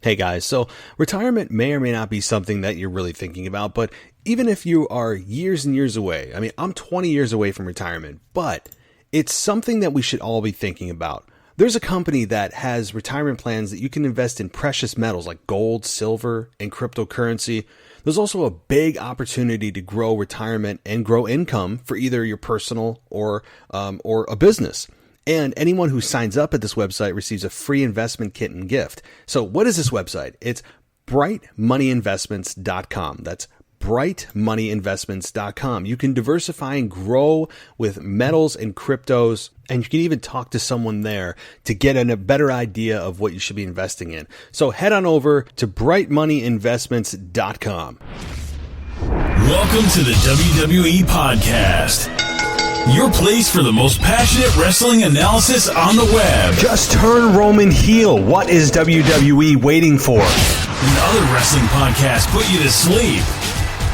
Hey guys, so retirement may or may not be something that you're really thinking about, but even if you are years and years away, I mean, I'm 20 years away from retirement, but it's something that we should all be thinking about. There's a company that has retirement plans that you can invest in precious metals like gold, silver, and cryptocurrency. There's also a big opportunity to grow retirement and grow income for either your personal or a business. And anyone who signs up at this website receives a free investment kit and gift. So what is this website? It's brightmoneyinvestments.com. That's brightmoneyinvestments.com. You can diversify and grow with metals and cryptos, and you can even talk to someone there to get a better idea of what you should be investing in. So head on over to brightmoneyinvestments.com. Welcome to the WWE Podcast, your place for the most passionate wrestling analysis on the web. Just turn Roman heel. What is WWE waiting for? When other wrestling podcasts put you to sleep,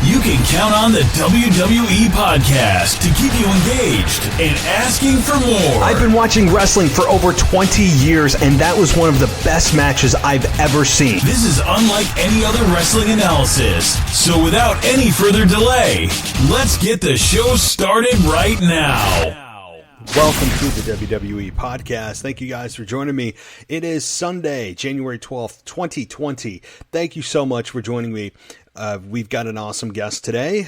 you can count on the WWE Podcast to keep you engaged and asking for more. I've been watching wrestling for over 20 years, and that was one of the best matches I've ever seen. This is unlike any other wrestling analysis. So without any further delay, let's get the show started right now. Welcome to the WWE Podcast. Thank you guys for joining me. It is Sunday, January 12th, 2020. Thank you so much for joining me. We've got an awesome guest today,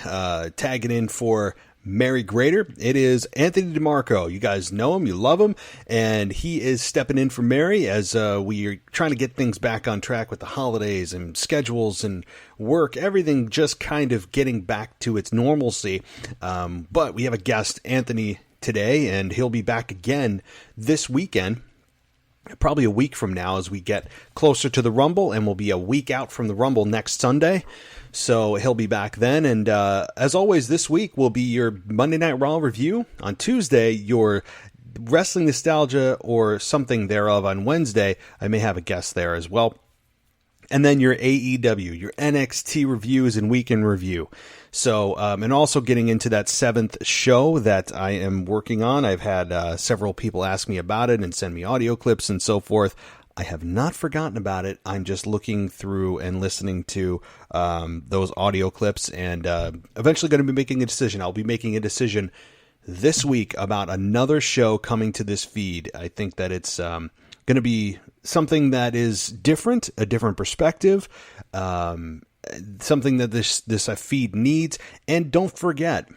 tagging in for Mary Grader. It is Anthony DeMarco. You guys know him, you love him, and he is stepping in for Mary as we are trying to get things back on track with the holidays and schedules and work, everything just kind of getting back to its normalcy. But we have a guest, Anthony, today, and he'll be back again this weekend. Probably a week from now as we get closer to the Rumble, and we'll be a week out from the Rumble next Sunday. So he'll be back then. And as always, this week will be your Monday Night Raw review. On Tuesday, your Wrestling Nostalgia or something thereof on Wednesday. I may have a guest there as well. And then your AEW, your NXT reviews and weekend review. So, and also getting into that 7th show that I am working on. I've had several people ask me about it and send me audio clips and so forth. I have not forgotten about it. I'm just looking through and listening to those audio clips, and eventually going to be making a decision. I'll be making a decision this week about another show coming to this feed. I think that it's going to be something that is different, a different perspective, something that this feed needs. And don't forget,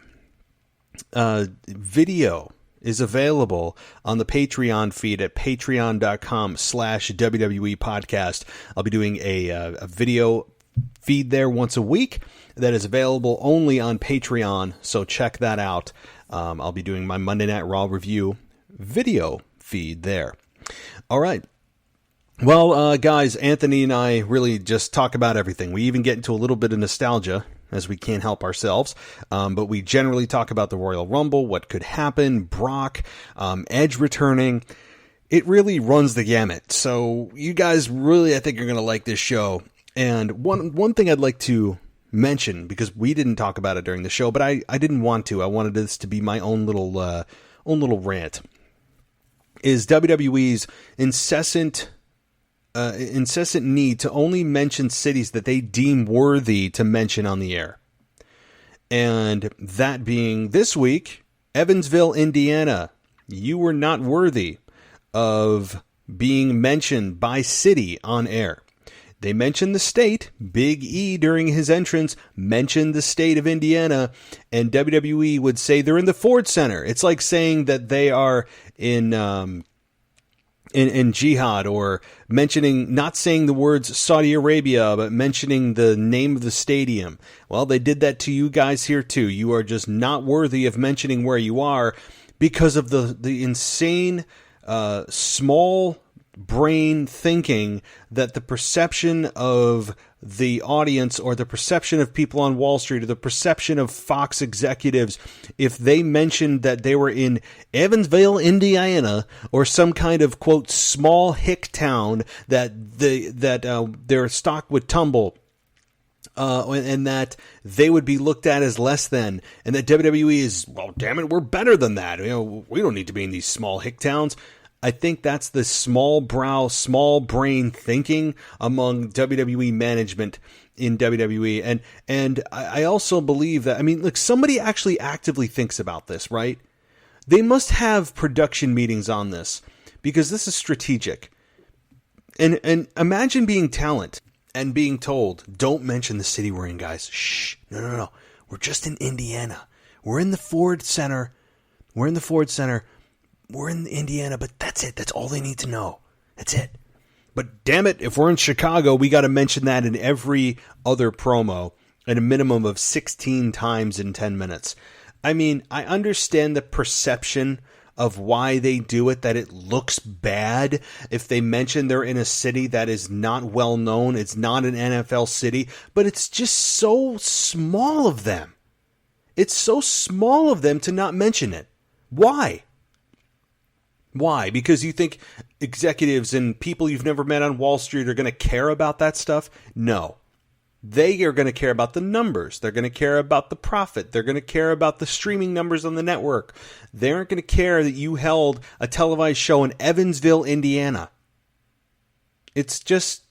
video is available on the Patreon feed at patreon.com/WWE podcast. I'll be doing a video feed there once a week that is available only on Patreon, so check that out. I'll be doing my Monday Night Raw review video feed there. All right. Well, guys, Anthony and I really just talk about everything. We even get into a little bit of nostalgia, as we can't help ourselves. But we generally talk about the Royal Rumble, what could happen, Brock, Edge returning. It really runs the gamut. So you guys really, I think, are going to like this show. And one thing I'd like to mention, because we didn't talk about it during the show, but I didn't want to. I wanted this to be my own little rant, is WWE's incessant need to only mention cities that they deem worthy to mention on the air. And that being this week, Evansville, Indiana. You were not worthy of being mentioned by city on air. They mentioned the state. Big E, during his entrance, mentioned the state of Indiana, and WWE would say they're in the Ford Center. It's like saying that they are in Jihad, or mentioning, not saying the words Saudi Arabia, but mentioning the name of the stadium. Well, they did that to you guys here too. You are just not worthy of mentioning where you are because of the insane small brain thinking that the perception of the audience, or the perception of people on Wall Street, or the perception of Fox executives, if they mentioned that they were in Evansville, Indiana, or some kind of, quote, small hick town that their stock would tumble, and that they would be looked at as less than, and that WWE is, well, damn it, we're better than that. You know, we don't need to be in these small hick towns. I think that's the small brow, small brain thinking among WWE management in WWE. And I also believe that, I mean, look, somebody actually actively thinks about this, right? They must have production meetings on this because this is strategic. And imagine being talent and being told, don't mention the city we're in, guys. Shh. No. We're just in Indiana. We're in the Ford Center. We're in Indiana, but that's it. That's all they need to know. That's it. But damn it, if we're in Chicago, we got to mention that in every other promo at a minimum of 16 times in 10 minutes. I mean, I understand the perception of why they do it, that it looks bad if they mention they're in a city that is not well known. It's not an NFL city, but it's just so small of them. It's so small of them to not mention it. Why? Why? Because you think executives and people you've never met on Wall Street are going to care about that stuff? No. They are going to care about the numbers. They're going to care about the profit. They're going to care about the streaming numbers on the network. They aren't going to care that you held a televised show in Evansville, Indiana. It's just,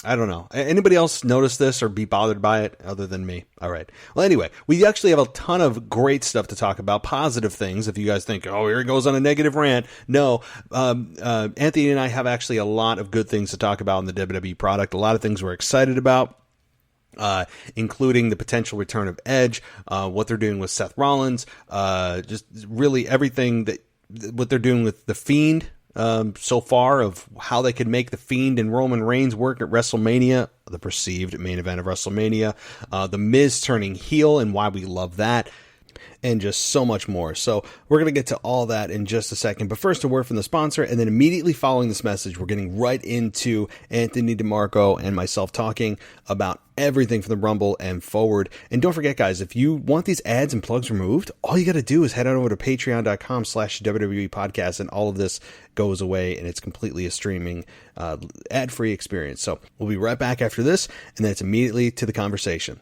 I don't know. Anybody else notice this or be bothered by it other than me? All right. Well, anyway, we actually have a ton of great stuff to talk about, positive things. If you guys think, oh, here he goes on a negative rant. No, Anthony and I have actually a lot of good things to talk about in the WWE product. A lot of things we're excited about, including the potential return of Edge, what they're doing with Seth Rollins, just really everything what they're doing with the Fiend. So far of how they could make the Fiend and Roman Reigns work at WrestleMania, the perceived main event of WrestleMania, the Miz turning heel and why we love that, and just so much more. So we're going to get to all that in just a second. But first, a word from the sponsor, and then immediately following this message, we're getting right into Anthony DeMarco and myself talking about everything from the Rumble and forward. And don't forget, guys, if you want these ads and plugs removed, all you got to do is head on over to patreon.com/WWE podcast, and all of this goes away, and it's completely a streaming ad-free experience. So we'll be right back after this, and then it's immediately to the conversation.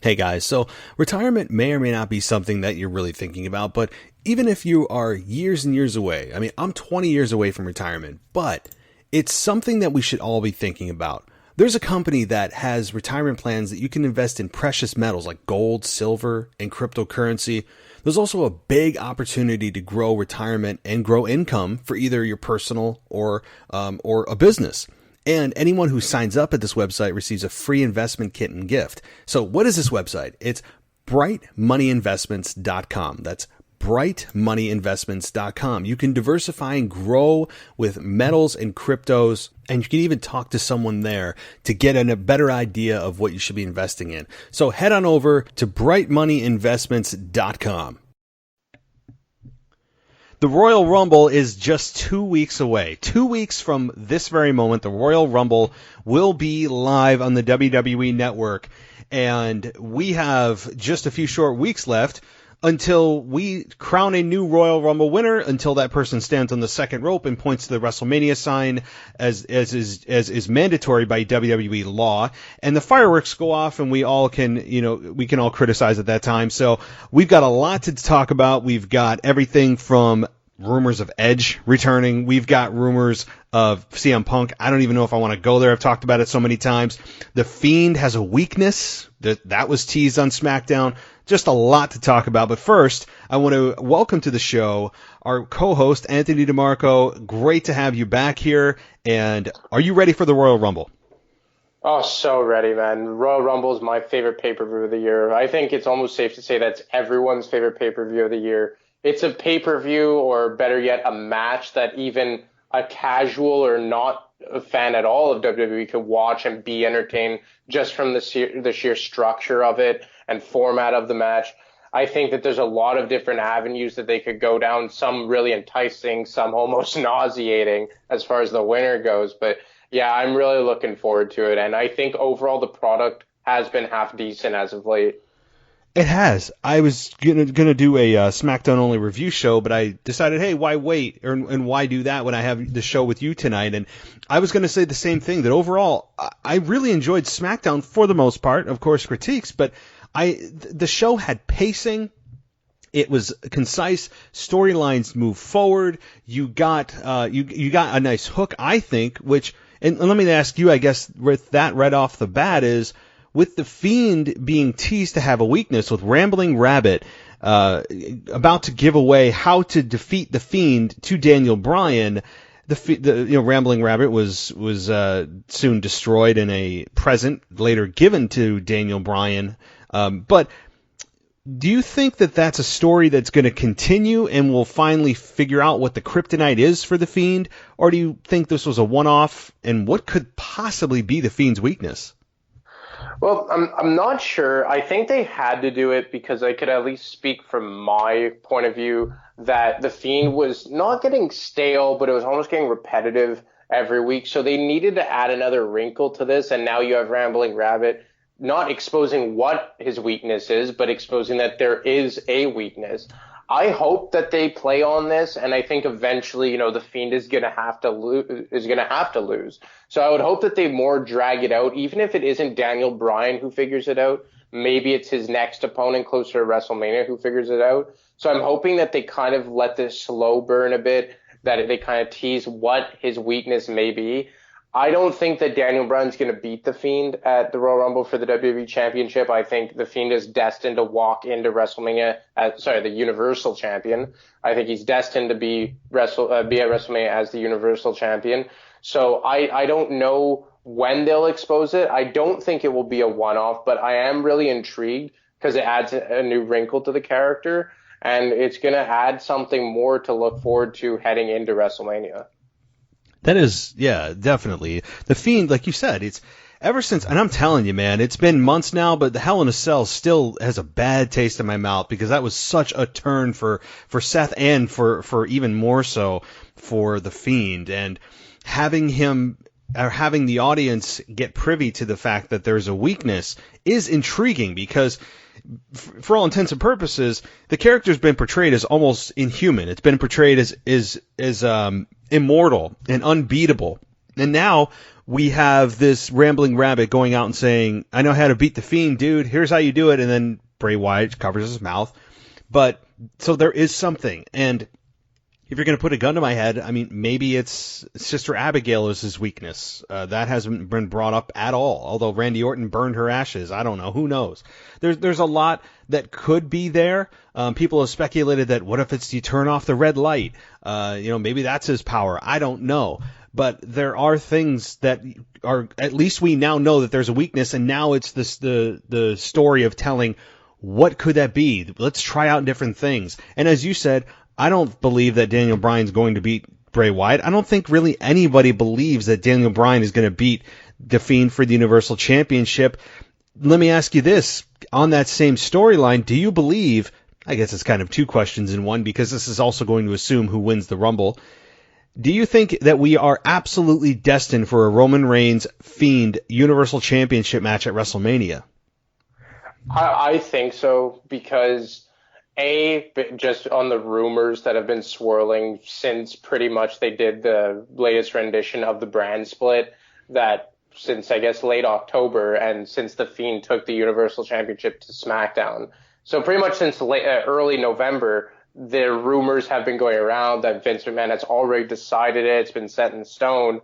Hey guys, so retirement may or may not be something that you're really thinking about, but even if you are years and years away, I mean, I'm 20 years away from retirement, but it's something that we should all be thinking about. There's a company that has retirement plans that you can invest in precious metals like gold, silver, and cryptocurrency. There's also a big opportunity to grow retirement and grow income for either your personal or a business. And anyone who signs up at this website receives a free investment kit and gift. So what is this website? It's brightmoneyinvestments.com. That's brightmoneyinvestments.com. You can diversify and grow with metals and cryptos, and you can even talk to someone there to get a better idea of what you should be investing in. So head on over to brightmoneyinvestments.com. The Royal Rumble is just 2 weeks away. 2 weeks from this very moment, the Royal Rumble will be live on the WWE Network. And we have just a few short weeks left until we crown a new Royal Rumble winner, until that person stands on the second rope and points to the WrestleMania sign as is mandatory by WWE law. And the fireworks go off and we all can, we can all criticize at that time. So we've got a lot to talk about. We've got everything from rumors of Edge returning. We've got rumors of CM Punk. I don't even know if I want to go there. I've talked about it so many times. The Fiend has a weakness. That was teased on SmackDown. Just a lot to talk about. But first, I want to welcome to the show our co-host, Anthony DeMarco. Great to have you back here. And are you ready for the Royal Rumble? Oh, so ready, man. Royal Rumble is my favorite pay-per-view of the year. I think it's almost safe to say that's everyone's favorite pay-per-view of the year. It's a pay-per-view, or better yet, a match that even a casual or not a fan at all of WWE could watch and be entertained just from the sheer structure of it and format of the match. I think that there's a lot of different avenues that they could go down, some really enticing, some almost nauseating as far as the winner goes. But yeah, I'm really looking forward to it. And I think overall the product has been half decent as of late. It has. I was gonna do a SmackDown only review show, but I decided, hey, why wait and why do that when I have the show with you tonight? And I was gonna say the same thing, that overall I really enjoyed SmackDown for the most part. Of course, critiques, but the show had pacing. It was concise. Storylines move forward. You got you got a nice hook, I think. And let me ask you, I guess, with that right off the bat, is with the Fiend being teased to have a weakness, with Rambling Rabbit about to give away how to defeat the Fiend to Daniel Bryan. Rambling Rabbit was soon destroyed in a present later given to Daniel Bryan. But do you think that that's a story that's going to continue and we'll finally figure out what the kryptonite is for the Fiend? Or do you think this was a one-off, and what could possibly be the Fiend's weakness? Well, I'm not sure. I think they had to do it because I could at least speak from my point of view that the Fiend was not getting stale, but it was almost getting repetitive every week. So they needed to add another wrinkle to this, and now you have Rambling Rabbit not exposing what his weakness is, but exposing that there is a weakness. I hope that they play on this, and I think eventually, the Fiend is going to have to lose. So I would hope that they more drag it out, even if it isn't Daniel Bryan who figures it out. Maybe it's his next opponent closer to WrestleMania who figures it out. So I'm hoping that they kind of let this slow burn a bit, that they kind of tease what his weakness may be. I don't think that Daniel Bryan's going to beat the Fiend at the Royal Rumble for the WWE Championship. I think the Fiend is destined to walk into WrestleMania the Universal Champion. I think he's destined to be at WrestleMania as the Universal Champion. So I don't know when they'll expose it. I don't think it will be a one-off, but I am really intrigued because it adds a new wrinkle to the character, and it's going to add something more to look forward to heading into WrestleMania. That is, yeah, definitely. The Fiend, like you said, it's ever since, and I'm telling you, man, it's been months now, but the Hell in a Cell still has a bad taste in my mouth because that was such a turn for Seth and for even more so for the Fiend. And having the audience get privy to the fact that there's a weakness is intriguing because for all intents and purposes, the character's been portrayed as almost inhuman. It's been portrayed as immortal and unbeatable. And now we have this Rambling Rabbit going out and saying, I know how to beat the Fiend, dude. Here's how you do it. And then Bray Wyatt covers his mouth. But so there is something. And if you're going to put a gun to my head, I mean, maybe it's Sister Abigail is his weakness. That hasn't been brought up at all. Although Randy Orton burned her ashes. I don't know. Who knows? There's a lot that could be there. People have speculated that what if it's you turn off the red light? Maybe that's his power. I don't know. But there are things that are, at least we now know that there's a weakness, and now it's the story of telling what could that be? Let's try out different things. And as you said, I don't believe that Daniel Bryan's going to beat Bray Wyatt. I don't think really anybody believes that Daniel Bryan is going to beat the Fiend for the Universal Championship. Let me ask you this. On that same storyline, do you believe, I guess it's kind of two questions in one because this is also going to assume who wins the Rumble. Do you think that we are absolutely destined for a Roman Reigns Fiend Universal Championship match at WrestleMania? I think so because just on the rumors that have been swirling since pretty much they did the latest rendition of the brand split, that since I guess late October and since the Fiend took the Universal Championship to SmackDown. So pretty much since early November, the rumors have been going around that Vince McMahon has already decided it. It's been set in stone.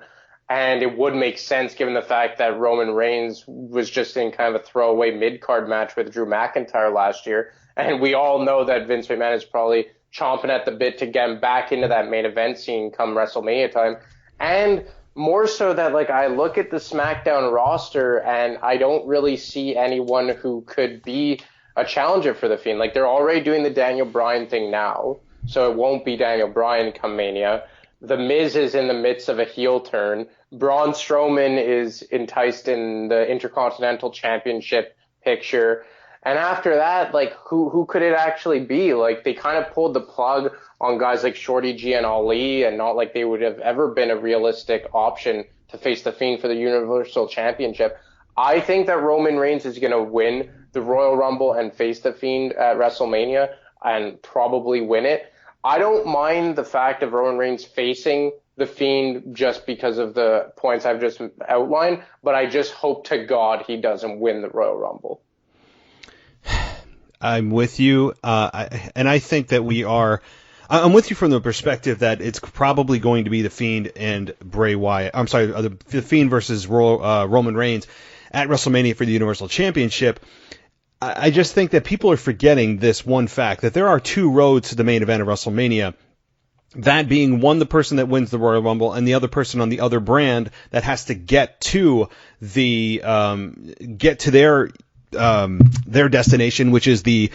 And it would make sense given the fact that Roman Reigns was just in kind of a throwaway mid-card match with Drew McIntyre last year. And we all know that Vince McMahon is probably chomping at the bit to get him back into that main event scene come WrestleMania time. And more so that, I look at the SmackDown roster and I don't really see anyone who could be a challenger for the Fiend. They're already doing the Daniel Bryan thing now, so it won't be Daniel Bryan come Mania. The Miz is in the midst of a heel turn. Braun Strowman is enticed in the Intercontinental Championship picture. And after that, who could it actually be? They kind of pulled the plug on guys like Shorty G and Ali, and not like they would have ever been a realistic option to face the Fiend for the Universal Championship. I think that Roman Reigns is going to win the Royal Rumble and face the Fiend at WrestleMania and probably win it. I don't mind the fact of Roman Reigns facing the Fiend just because of the points I've just outlined, but I just hope to God he doesn't win the Royal Rumble. I'm with you, and I think that I'm with you from the perspective that it's probably going to be the Fiend and Bray Wyatt. I'm sorry, the Fiend versus Roman Reigns at WrestleMania for the Universal Championship. I just think that people are forgetting this one fact, that there are two roads to the main event of WrestleMania. That being one, the person that wins the Royal Rumble, and the other person on the other brand that has to get to their destination, which is the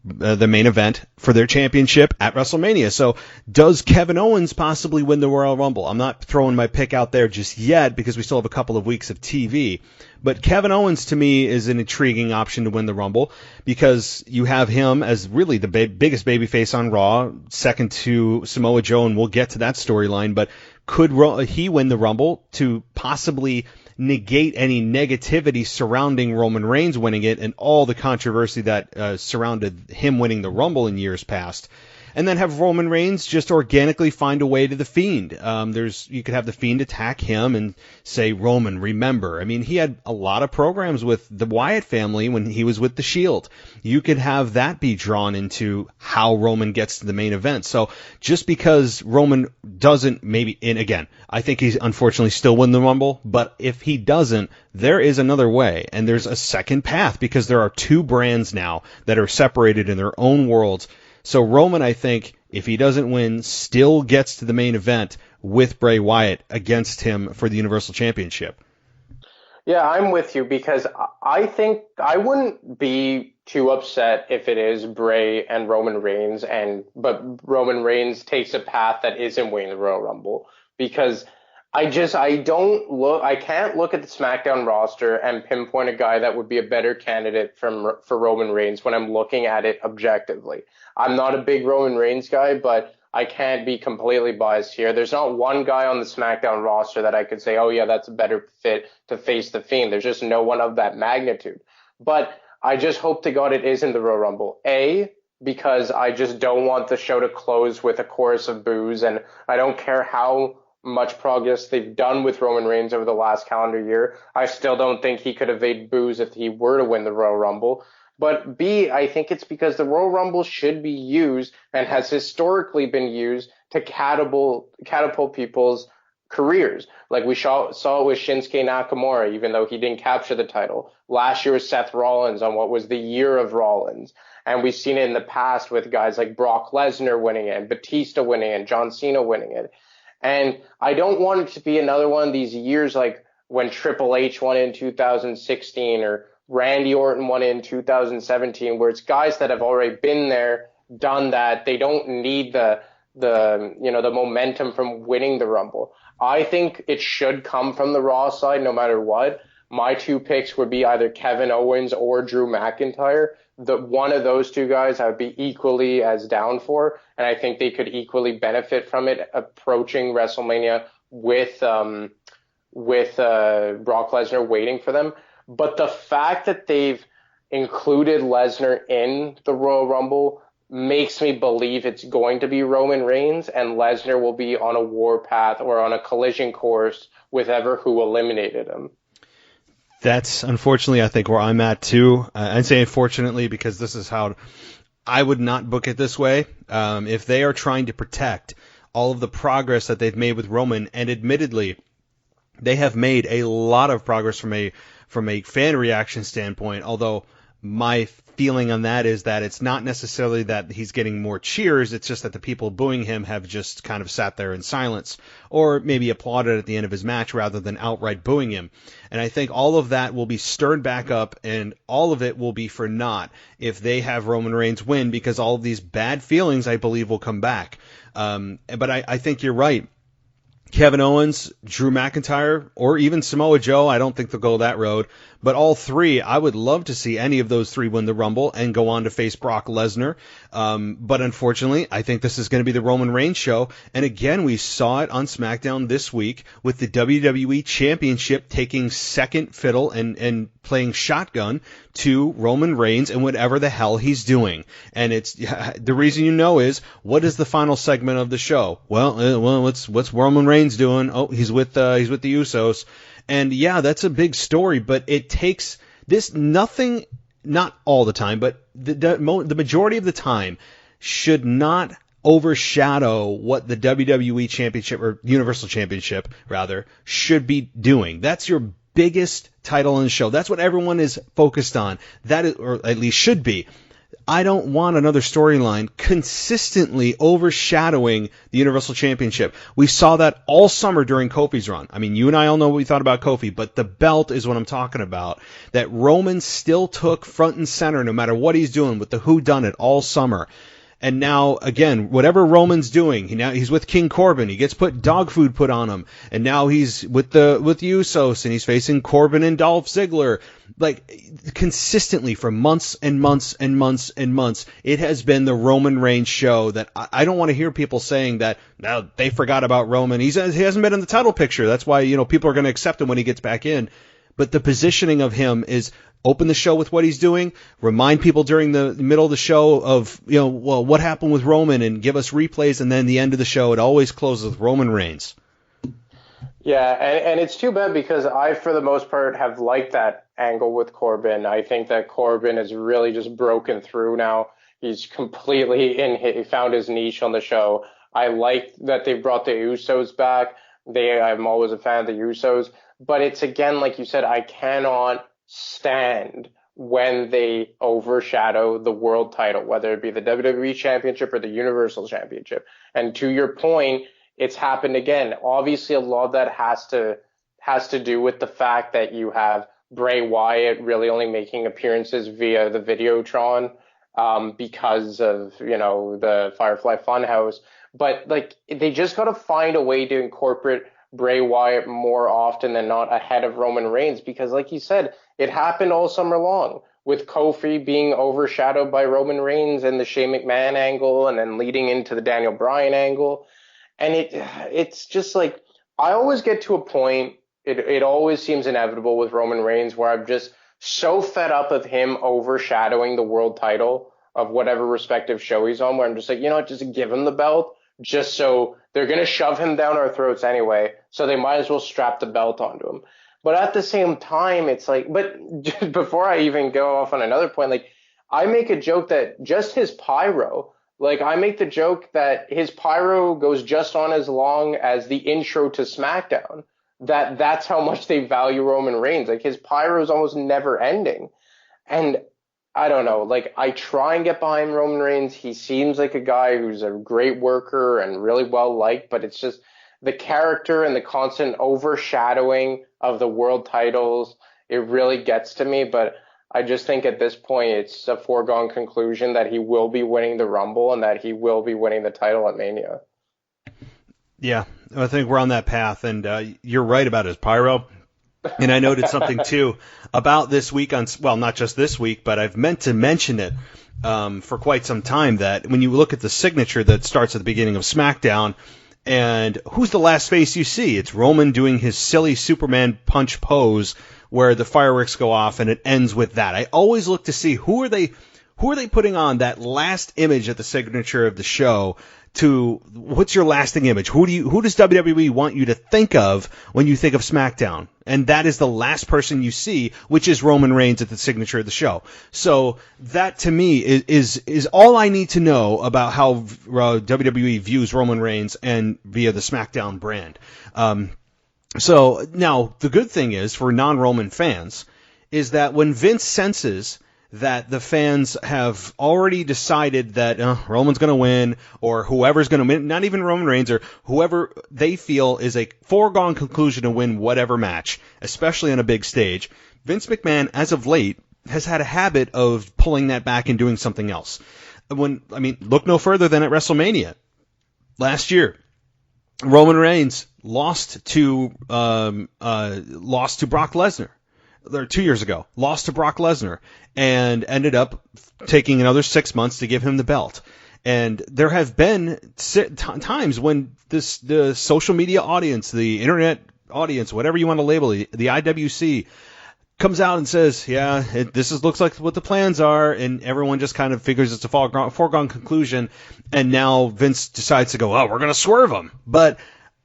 main event for their championship at WrestleMania. So does Kevin Owens possibly win the Royal Rumble? I'm not throwing my pick out there just yet because we still have a couple of weeks of TV. But Kevin Owens, to me, is an intriguing option to win the Rumble because you have him as really the biggest babyface on Raw, second to Samoa Joe, and we'll get to that storyline. But could he win the Rumble to possibly negate any negativity surrounding Roman Reigns winning it and all the controversy that surrounded him winning the Rumble in years past? And then have Roman Reigns just organically find a way to the Fiend. You could have the Fiend attack him and say, Roman, remember. I mean, he had a lot of programs with the Wyatt family when he was with the Shield. You could have that be drawn into how Roman gets to the main event. So just because Roman doesn't, and again, I think he's unfortunately still win the Rumble, but if he doesn't, there is another way, and there's a second path because there are two brands now that are separated in their own worlds. So Roman, I think, if he doesn't win, still gets to the main event with Bray Wyatt against him for the Universal Championship. Yeah, I'm with you because I think I wouldn't be too upset if it is Bray and Roman Reigns, but Roman Reigns takes a path that isn't winning the Royal Rumble, because I can't look at the SmackDown roster and pinpoint a guy that would be a better candidate for Roman Reigns when I'm looking at it objectively. I'm not a big Roman Reigns guy, but I can't be completely biased here. There's not one guy on the SmackDown roster that I could say, oh yeah, that's a better fit to face the Fiend. There's just no one of that magnitude. But I just hope to God it isn't the Royal Rumble. Because I just don't want the show to close with a chorus of boos, and I don't care how much progress they've done with Roman Reigns over the last calendar year. I still don't think he could evade boos if he were to win the Royal Rumble. But B, I think it's because the Royal Rumble should be used and has historically been used to catapult people's careers. Like we saw it with Shinsuke Nakamura, even though he didn't capture the title. Last year was Seth Rollins on what was the year of Rollins. And we've seen it in the past with guys like Brock Lesnar winning it, and Batista winning it, and John Cena winning it. And I don't want it to be another one of these years like when Triple H won in 2016 or Randy Orton won in 2017, where it's guys that have already been there, done that. They don't need the momentum from winning the Rumble. I think it should come from the Raw side no matter what. My two picks would be either Kevin Owens or Drew McIntyre. One of those two guys I would be equally as down for, and I think they could equally benefit from it approaching WrestleMania with Brock Lesnar waiting for them. But the fact that they've included Lesnar in the Royal Rumble makes me believe it's going to be Roman Reigns, and Lesnar will be on a war path or on a collision course with whoever who eliminated him. That's unfortunately, I think, where I'm at too. I'd say unfortunately because this is how I would not book it this way. If they are trying to protect all of the progress that they've made with Roman, and admittedly, they have made a lot of progress from a fan reaction standpoint, although my feeling on that is that it's not necessarily that he's getting more cheers, it's just that the people booing him have just kind of sat there in silence, or maybe applauded at the end of his match rather than outright booing him. And I think all of that will be stirred back up, and all of it will be for naught if they have Roman Reigns win, because all of these bad feelings, I believe, will come back. But I think you're right. Kevin Owens, Drew McIntyre, or even Samoa Joe, I don't think they'll go that road. But all three, I would love to see any of those three win the Rumble and go on to face Brock Lesnar. But unfortunately, I think this is going to be the Roman Reigns show. And again, we saw it on SmackDown this week with the WWE Championship taking second fiddle and playing shotgun to Roman Reigns and whatever the hell he's doing. And it's the reason you know is, what is the final segment of the show? Well, what's Roman Reigns doing? Oh, he's with the Usos. And yeah, that's a big story, but it takes this. Nothing not all the time, but the majority of the time, should not overshadow what the WWE Championship, or Universal Championship rather, should be doing. That's your biggest title on the show. That's what everyone is focused on. That is, or at least should be. I don't want another storyline consistently overshadowing the Universal Championship. We saw that all summer during Kofi's run. I mean, you and I all know what we thought about Kofi, but the belt is what I'm talking about. That Roman still took front and center no matter what he's doing with the whodunit all summer. And now, again, whatever Roman's doing, he's with King Corbin. He gets dog food put on him. And now he's with Usos, and he's facing Corbin and Dolph Ziggler. Like, consistently for months and months and months and months, it has been the Roman Reigns show that I don't want to hear people saying that, now they forgot about Roman. He hasn't been in the title picture. That's why, people are going to accept him when he gets back in. But the positioning of him is open the show with what he's doing, remind people during the middle of the show of, what happened with Roman, and give us replays, and then the end of the show, it always closes with Roman Reigns. Yeah, and it's too bad because I, for the most part, have liked that angle with Corbin. I think that Corbin has really just broken through now. He's completely he found his niche on the show. I like that they brought the Usos back. I'm always a fan of the Usos. But it's, again, like you said, I cannot stand when they overshadow the world title, whether it be the WWE Championship or the Universal Championship. And to your point, it's happened again. Obviously, a lot of that has to do with the fact that you have Bray Wyatt really only making appearances via the Videotron because of, the Firefly Funhouse. But, they just got to find a way to incorporate Bray Wyatt more often than not ahead of Roman Reigns, because like you said, it happened all summer long with Kofi being overshadowed by Roman Reigns and the Shane McMahon angle, and then leading into the Daniel Bryan angle. And it's just like, I always get to a point, it always seems inevitable with Roman Reigns, where I'm just so fed up of him overshadowing the world title of whatever respective show he's on, where I'm just like, just give him the belt, just so they're going to shove him down our throats anyway, so they might as well strap the belt onto him. But at the same time, it's like, but just before I even go off on another point, I make a joke that just his pyro, I make the joke that his pyro goes just on as long as the intro to SmackDown, that's how much they value Roman Reigns. His pyro is almost never ending. And I don't know, I try and get behind Roman Reigns. He seems like a guy who's a great worker and really well liked, but it's just the character and the constant overshadowing of the world titles. It really gets to me, but I just think at this point it's a foregone conclusion that he will be winning the Rumble and that he will be winning the title at Mania. Yeah, I think we're on that path, and you're right about his pyro. And I noted something, too, about this week not just this week, but I've meant to mention it for quite some time, that when you look at the signature that starts at the beginning of SmackDown, and who's the last face you see? It's Roman doing his silly Superman punch pose where the fireworks go off, and it ends with that. I always look to see who are they putting on that last image at the signature of the show. What's your lasting image? Who does WWE want you to think of when you think of SmackDown? And that is the last person you see, which is Roman Reigns at the signature of the show. So that to me is all I need to know about how WWE views Roman Reigns and via the SmackDown brand. So now the good thing is for non-Roman fans is that when Vince senses that the fans have already decided that Roman's going to win, or whoever's going to win, not even Roman Reigns, or whoever they feel is a foregone conclusion to win whatever match, especially on a big stage, Vince McMahon, as of late, has had a habit of pulling that back and doing something else. Look no further than at WrestleMania. Last year, Roman Reigns lost to Brock Lesnar. 2 years ago, lost to Brock Lesnar, and ended up taking another 6 months to give him the belt. And there have been times when the social media audience, the internet audience, whatever you want to label it, the IWC, comes out and says, looks like what the plans are, and everyone just kind of figures it's a foregone conclusion, and now Vince decides to go, we're going to swerve him. But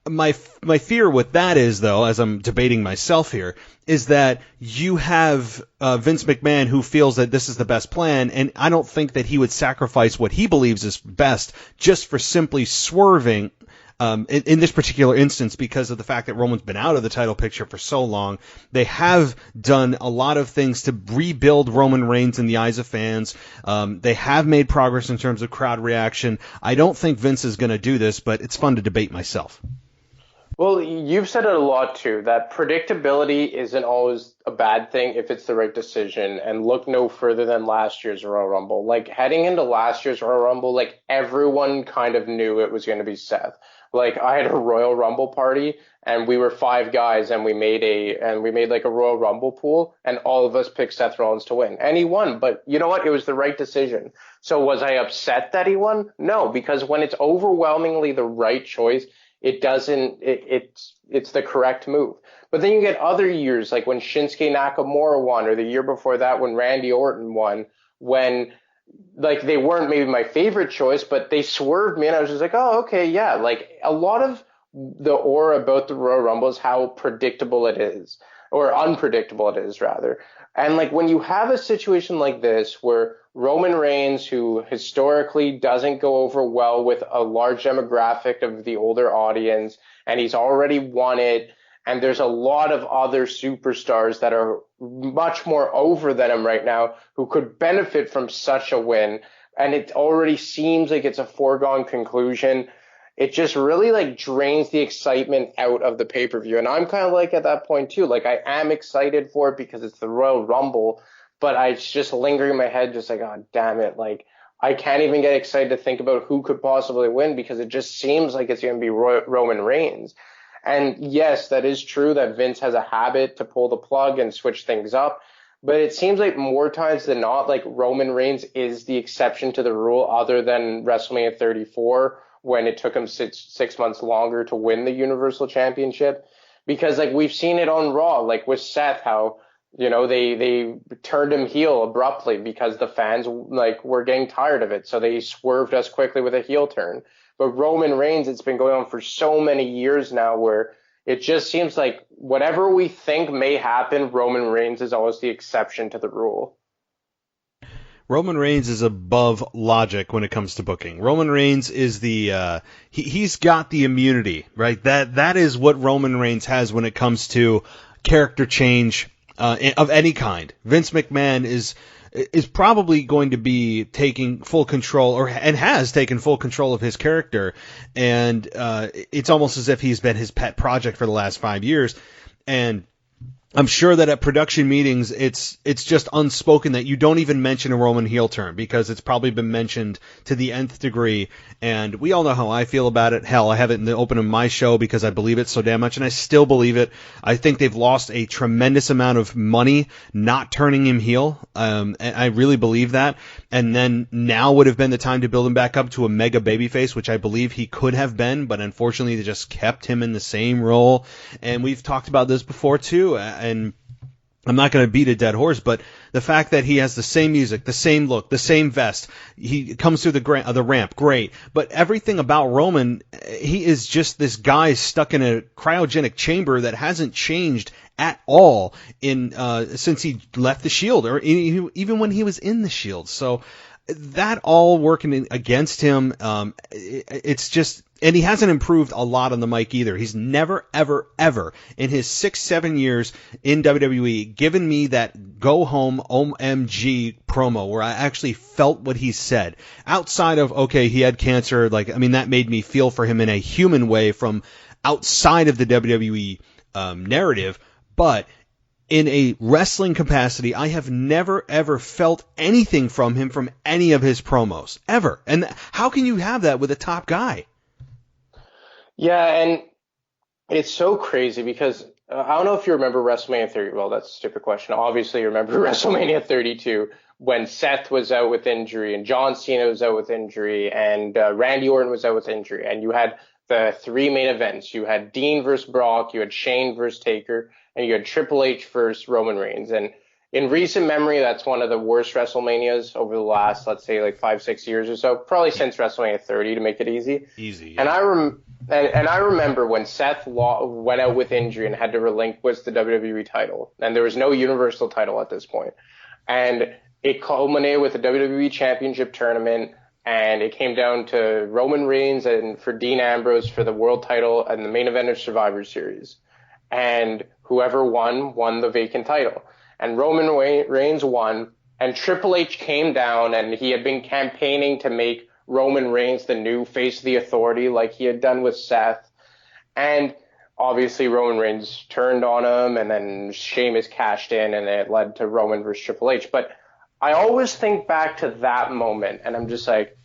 my fear with that is, though, as I'm debating myself here, is that you have Vince McMahon who feels that this is the best plan, and I don't think that he would sacrifice what he believes is best just for simply swerving in this particular instance because of the fact that Roman's been out of the title picture for so long. They have done a lot of things to rebuild Roman Reigns in the eyes of fans. They have made progress in terms of crowd reaction. I don't think Vince is going to do this, but it's fun to debate myself. Well, you've said it a lot too, that predictability isn't always a bad thing if it's the right decision. And look no further than last year's Royal Rumble. Like heading into last year's Royal Rumble, like everyone kind of knew it was going to be Seth. Like I had a Royal Rumble party and we were 5 guys and we made like a Royal Rumble pool and all of us picked Seth Rollins to win. And he won, but you know what? It was the right decision. So was I upset that he won? No, because when it's overwhelmingly the right choice, it's the correct move. But then you get other years like when Shinsuke Nakamura won, or the year before that when Randy Orton won, when like they weren't maybe my favorite choice, but they swerved me and I was just like, oh, okay, yeah. Like a lot of the aura about the Royal Rumble is how predictable it is, or unpredictable it is rather. And like when you have a situation like this where Roman Reigns, who historically doesn't go over well with a large demographic of the older audience, and he's already won it, and there's a lot of other superstars that are much more over than him right now who could benefit from such a win, and it already seems like it's a foregone conclusion. It just really like drains the excitement out of the pay-per-view. And I'm kind of like at that point too. Like I am excited for it because it's the Royal Rumble, but it's just lingering in my head just like, oh, damn it. Like I can't even get excited to think about who could possibly win because it just seems like it's going to be Roman Reigns. And yes, that is true that Vince has a habit to pull the plug and switch things up. But it seems like more times than not, like Roman Reigns is the exception to the rule other than WrestleMania 34 when it took him six months longer to win the Universal Championship. Because like we've seen it on Raw, like with Seth, how, you know, they turned him heel abruptly because the fans like were getting tired of it. So they swerved us quickly with a heel turn. But Roman Reigns, it's been going on for so many years now where it just seems like whatever we think may happen, Roman Reigns is always the exception to the rule. Roman Reigns is above logic when it comes to booking. Roman Reigns is he's got the immunity, right? That is what Roman Reigns has when it comes to character change of any kind. Vince McMahon is probably going to be taking full control and has taken full control of his character, and it's almost as if he's been his pet project for the last 5 years. And I'm sure that at production meetings, it's just unspoken that you don't even mention a Roman heel turn because it's probably been mentioned to the nth degree. And we all know how I feel about it. Hell, I have it in the open of my show because I believe it so damn much, and I still believe it. I think they've lost a tremendous amount of money not turning him heel. And I really believe that. And then now would have been the time to build him back up to a mega babyface, which I believe he could have been, but unfortunately they just kept him in the same role. And we've talked about this before too. And I'm not going to beat a dead horse, but the fact that he has the same music, the same look, the same vest, he comes through the ramp, great. But everything about Roman, he is just this guy stuck in a cryogenic chamber that hasn't changed at all since he left the Shield, or even when he was in the Shield. So that all working against him, it's just. And he hasn't improved a lot on the mic either. He's never, ever, ever in his 6-7 years in WWE given me that go home OMG promo where I actually felt what he said. Outside of, okay, he had cancer, that made me feel for him in a human way from outside of the WWE narrative. But in a wrestling capacity, I have never, ever felt anything from him from any of his promos. Ever. And how can you have that with a top guy? Yeah, and it's so crazy because I don't know if you remember WrestleMania 30. Well, that's a stupid question. Obviously, you remember WrestleMania 32 when Seth was out with injury and John Cena was out with injury and Randy Orton was out with injury. And you had the 3 main events. You had Dean versus Brock, you had Shane versus Taker, and you had Triple H versus Roman Reigns. And in recent memory, that's one of the worst WrestleManias over the last, let's say, like 5-6 years or so. Probably since WrestleMania 30 to make it easy. Easy. And Yeah. I remember when Seth went out with injury and had to relinquish the WWE title, and there was no Universal title at this point, and it culminated with the WWE Championship tournament, and it came down to Roman Reigns and for Dean Ambrose for the world title and the main event of Survivor Series, and whoever won the vacant title. And Roman Reigns won, and Triple H came down, and he had been campaigning to make Roman Reigns the new face of the Authority like he had done with Seth. And obviously Roman Reigns turned on him, and then Sheamus cashed in, and it led to Roman versus Triple H. But I always think back to that moment, and I'm just like,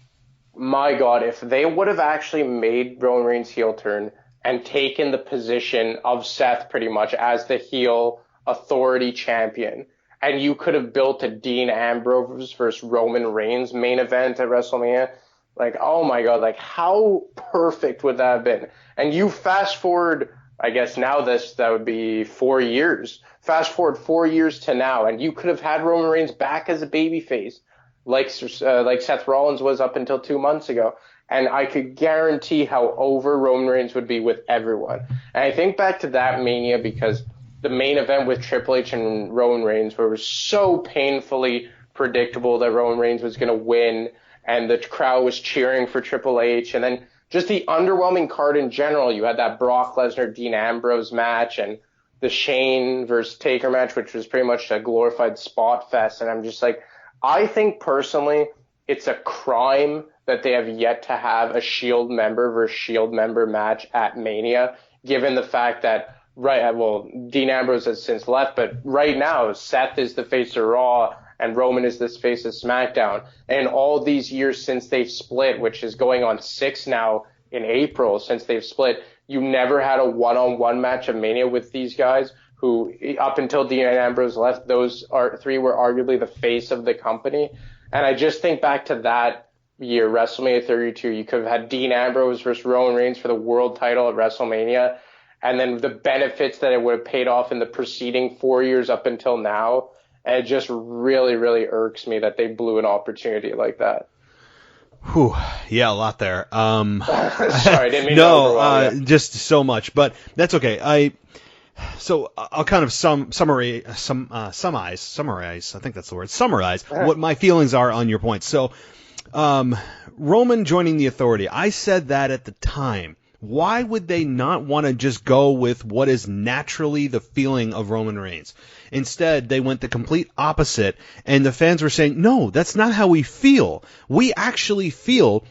my God, if they would have actually made Roman Reigns heel turn and taken the position of Seth pretty much as the heel authority champion, and you could have built a Dean Ambrose versus Roman Reigns main event at WrestleMania, like, oh my God, like how perfect would that have been? And you fast forward, I guess now that would be 4 years. Fast forward 4 years to now, and you could have had Roman Reigns back as a babyface, like Seth Rollins was up until 2 months ago. And I could guarantee how over Roman Reigns would be with everyone. And I think back to that Mania because the main event with Triple H and Roman Reigns, where it was so painfully predictable that Roman Reigns was going to win, and the crowd was cheering for Triple H, and then just the underwhelming card in general. You had that Brock Lesnar Dean Ambrose match, and the Shane versus Taker match, which was pretty much a glorified spot fest. And I'm just like, I think personally, it's a crime that they have yet to have a Shield member versus Shield member match at Mania, given the fact that Dean Ambrose has since left, but right now Seth is the face of Raw and Roman is the face of SmackDown. And all these years since they've split, which is going on 6 now in April since they've split, you never had a one-on-one match at Mania with these guys who, up until Dean Ambrose left, those three were arguably the face of the company. And I just think back to that year, WrestleMania 32, you could have had Dean Ambrose versus Roman Reigns for the world title at WrestleMania. And then the benefits that it would have paid off in the preceding 4 years up until now. And it just really, really irks me that they blew an opportunity like that. Whew. Yeah, a lot there. Sorry, didn't mean to overwhelm you. Just so much, but that's okay. So I'll kind of summarize. I think that's the word. Summarize what my feelings are on your point. So, Roman joining the Authority. I said that at the time. Why would they not want to just go with what is naturally the feeling of Roman Reigns? Instead, they went the complete opposite, and the fans were saying, no, that's not how we feel. We actually feel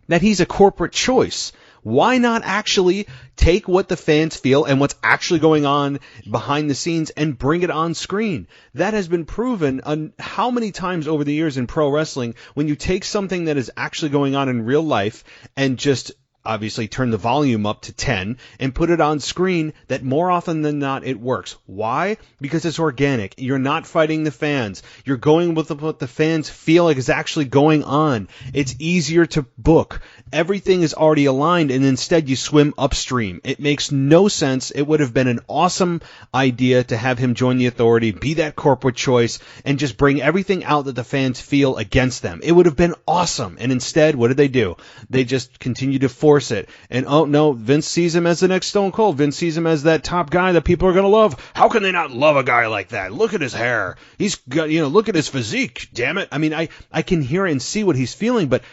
that he's a corporate choice. Why not actually take what the fans feel and what's actually going on behind the scenes and bring it on screen? That has been proven on how many times over the years in pro wrestling when you take something that is actually going on in real life and just obviously turn the volume up to 10 and put it on screen, that more often than not it works. Why? Because it's organic. You're not fighting the fans. You're going with what the fans feel like is actually going on. It's easier to book. Everything is already aligned, and instead you swim upstream. It makes no sense. It would have been an awesome idea to have him join the Authority, be that corporate choice, and just bring everything out that the fans feel against them. It would have been awesome. And instead, what did they do? They just continue to force it. And oh no, Vince sees him as the next Stone Cold. Vince sees him as that top guy that people are going to love. How can they not love a guy like that? Look at his hair. He's got, look at his physique. Damn it. I mean, I can hear and see what he's feeling, but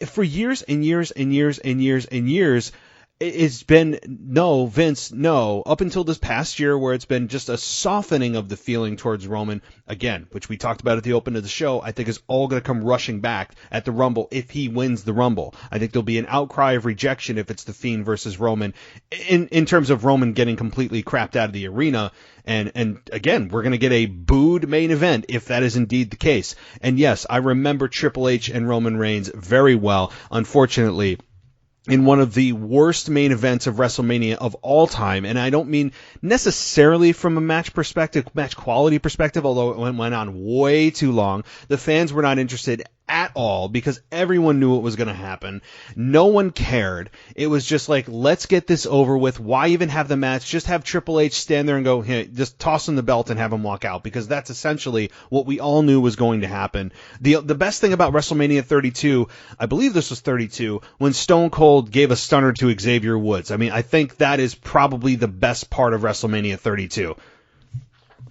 for years and years and years and years and years, it's been no, Vince, no, up until this past year where it's been just a softening of the feeling towards Roman, again, which we talked about at the open of the show, I think is all going to come rushing back at the Rumble if he wins the Rumble. I think there'll be an outcry of rejection if it's the Fiend versus Roman in terms of Roman getting completely crapped out of the arena. And again, we're going to get a booed main event if that is indeed the case. And yes, I remember Triple H and Roman Reigns very well. Unfortunately, in one of the worst main events of WrestleMania of all time, and I don't mean necessarily from a match quality perspective, although it went on way too long. The fans were not interested at all because everyone knew it was going to happen. No one cared. It was just like, let's get this over with. Why even have the match? Just have Triple H stand there and go, hey, just toss him the belt and have him walk out, because that's essentially what we all knew was going to happen. The best thing about WrestleMania 32, I believe this was 32, when Stone Cold gave a stunner to Xavier Woods. I mean, I think that is probably the best part of WrestleMania 32.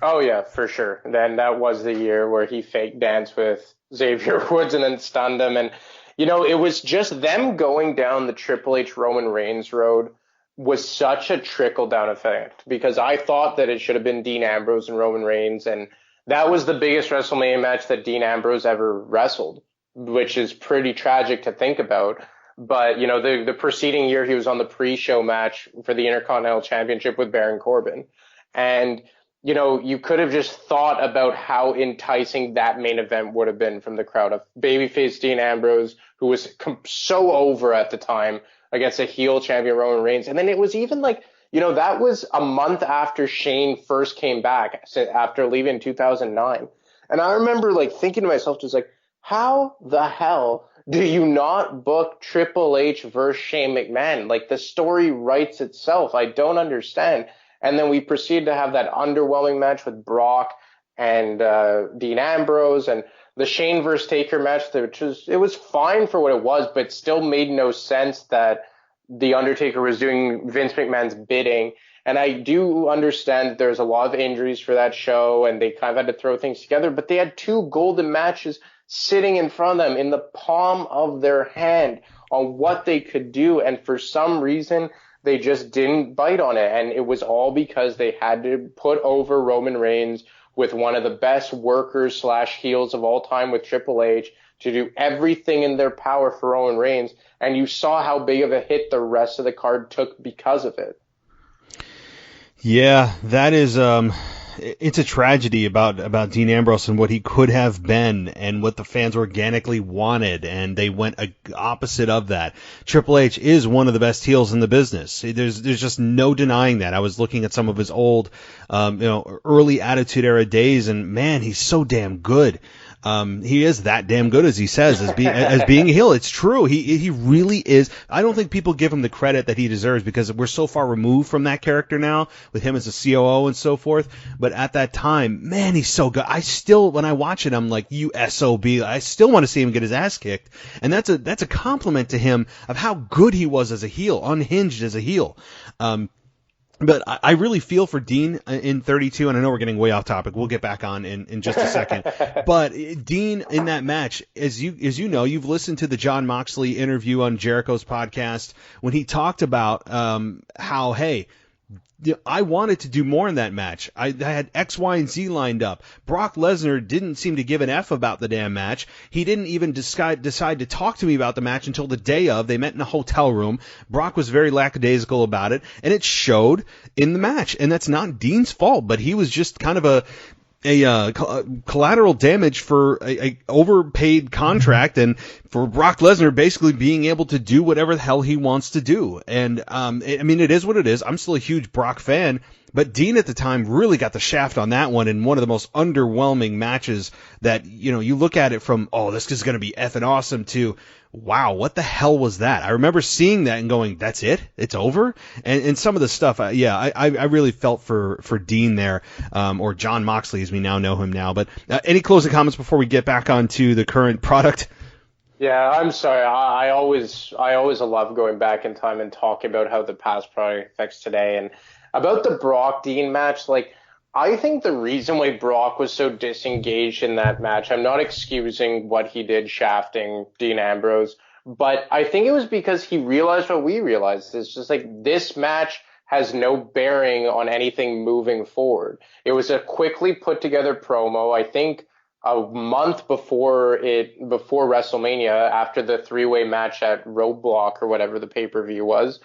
Oh, yeah, for sure. Then that was the year where he fake danced with Xavier Woods and then stunned him. And, you know, it was just them going down the Triple H Roman Reigns road was such a trickle-down effect, because I thought that it should have been Dean Ambrose and Roman Reigns, and that was the biggest WrestleMania match that Dean Ambrose ever wrestled, which is pretty tragic to think about. But, you know, the preceding year he was on the pre-show match for the Intercontinental Championship with Baron Corbin. And you know, you could have just thought about how enticing that main event would have been from the crowd of babyface Dean Ambrose, who was so over at the time, against a heel champion Roman Reigns. And then it was even like, you know, that was a month after Shane first came back after leaving in 2009. And I remember like thinking to myself, just like, how the hell do you not book Triple H versus Shane McMahon? Like, the story writes itself. I don't understand. And then we proceeded to have that underwhelming match with Brock and Dean Ambrose, and the Shane versus Taker match, it was fine for what it was, but still made no sense that the Undertaker was doing Vince McMahon's bidding. And I do understand that there's a lot of injuries for that show, and they kind of had to throw things together, but they had two golden matches sitting in front of them in the palm of their hand on what they could do, and for some reason they just didn't bite on it. And it was all because they had to put over Roman Reigns with one of the best workers / heels of all time with Triple H to do everything in their power for Roman Reigns. And you saw how big of a hit the rest of the card took because of it. Yeah, that is, it's a tragedy about Dean Ambrose and what he could have been and what the fans organically wanted, and they went opposite of that. Triple H is one of the best heels in the business. There's just no denying that. I was looking at some of his old, early Attitude Era days, and man, he's so damn good. He is that damn good, as he says, as being a heel. It's true. He really is. I don't think people give him the credit that he deserves, because we're so far removed from that character now with him as a COO and so forth. But at that time, man, he's so good. I still, when I watch it, I'm like, you SOB. I still want to see him get his ass kicked. And that's a compliment to him of how good he was as a heel, unhinged as a heel. But I really feel for Dean in 32, and I know we're getting way off topic. We'll get back on in just a second. But Dean in that match, as you know, you've listened to the Jon Moxley interview on Jericho's podcast when he talked about how, hey, I wanted to do more in that match. I had X, Y, and Z lined up. Brock Lesnar didn't seem to give an F about the damn match. He didn't even decide to talk to me about the match until the day of. They met in a hotel room. Brock was very lackadaisical about it, and it showed in the match. And that's not Dean's fault, but he was just kind of a collateral damage for a overpaid contract, and for Brock Lesnar basically being able to do whatever the hell he wants to do. And I mean, it is what it is. I'm still a huge Brock fan, but Dean at the time really got the shaft on that one in one of the most underwhelming matches that, you know, you look at it from, oh, this is going to be effing awesome, to, wow, what the hell was that? I remember seeing that and going, that's it? It's over? And some of the stuff, I really felt for Dean there, or Jon Moxley as we now know him now. But any closing comments before we get back onto the current product? Yeah, I'm sorry. I always love going back in time and talking about how the past product affects today. And about the Brock Dean match, like, I think the reason why Brock was so disengaged in that match, I'm not excusing what he did shafting Dean Ambrose, but I think it was because he realized what we realized. It's just like, this match has no bearing on anything moving forward. It was a quickly put together promo. I think a month before WrestleMania, after the 3-way match at Roadblock or whatever the pay-per-view was.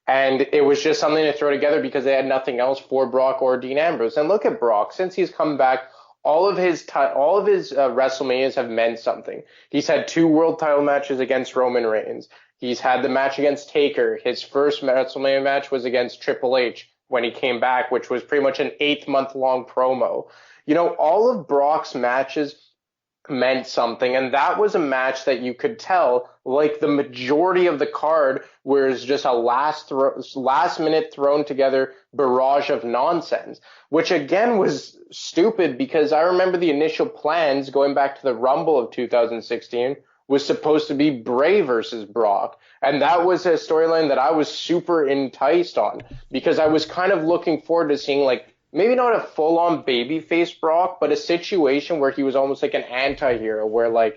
And it was just something to throw together because they had nothing else for Brock or Dean Ambrose. And look at Brock. Since he's come back, all of his WrestleManias have meant something. He's had 2 world title matches against Roman Reigns. He's had the match against Taker. His first WrestleMania match was against Triple H when he came back, which was pretty much an 8-month-long promo. You know, all of Brock's matches meant something. And that was a match that you could tell, like the majority of the card, was just a last minute thrown together barrage of nonsense, which again was stupid because I remember the initial plans going back to the Rumble of 2016 was supposed to be Bray versus Brock. And that was a storyline that I was super enticed on because I was kind of looking forward to seeing, like, maybe not a full-on babyface Brock, but a situation where he was almost like an anti-hero, where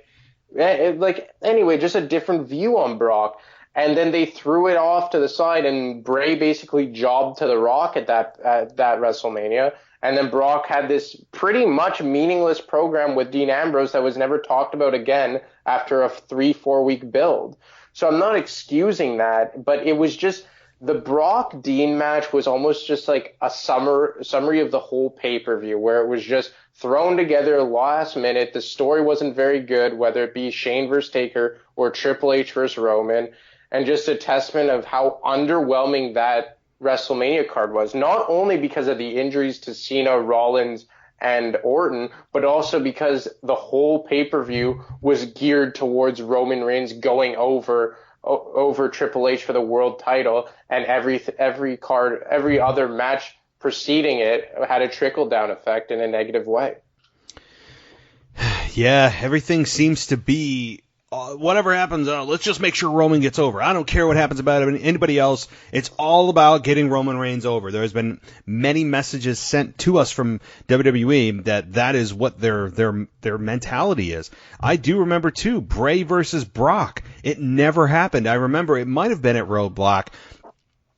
anyway, just a different view on Brock. And then they threw it off to the side, and Bray basically jobbed to The Rock at that WrestleMania. And then Brock had this pretty much meaningless program with Dean Ambrose that was never talked about again after a 3-4 week build. So I'm not excusing that, but it was just, the Brock Dean match was almost just like a summary of the whole pay-per-view, where it was just thrown together last minute. The story wasn't very good, whether it be Shane versus Taker or Triple H versus Roman, and just a testament of how underwhelming that WrestleMania card was, not only because of the injuries to Cena, Rollins, and Orton, but also because the whole pay-per-view was geared towards Roman Reigns going over Triple H for the world title, and every other match preceding it had a trickle-down effect in a negative way. Yeah, everything seems to be whatever happens, let's just make sure Roman gets over. I don't care what happens about anybody else. It's all about getting Roman Reigns over. There's been many messages sent to us from WWE that is what their mentality is. I do remember too, Bray versus Brock. It never happened. I remember it might have been at Roadblock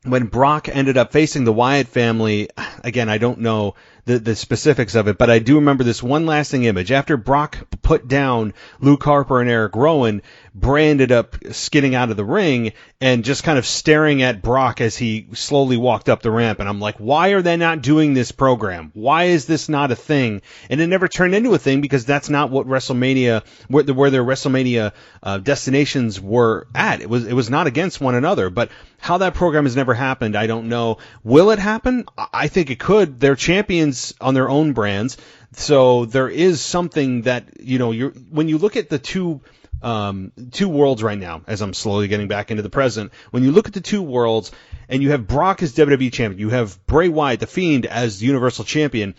when Brock ended up facing the Wyatt family. Again, I don't know the specifics of it, but I do remember this one lasting image. After Brock put down Luke Harper and Eric Rowan, Bray ended up skidding out of the ring and just kind of staring at Brock as he slowly walked up the ramp. And I'm like, why are they not doing this program? Why is this not a thing? And it never turned into a thing because that's not what WrestleMania, where their WrestleMania destinations were at. It was not against one another. But how that program has never happened, I don't know. Will it happen? I think it could. They're champions on their own brands. So there is something that, when you look at the two worlds right now, as I'm slowly getting back into the present, when you look at the two worlds and you have Brock as WWE champion, you have Bray Wyatt, the Fiend, as Universal Champion,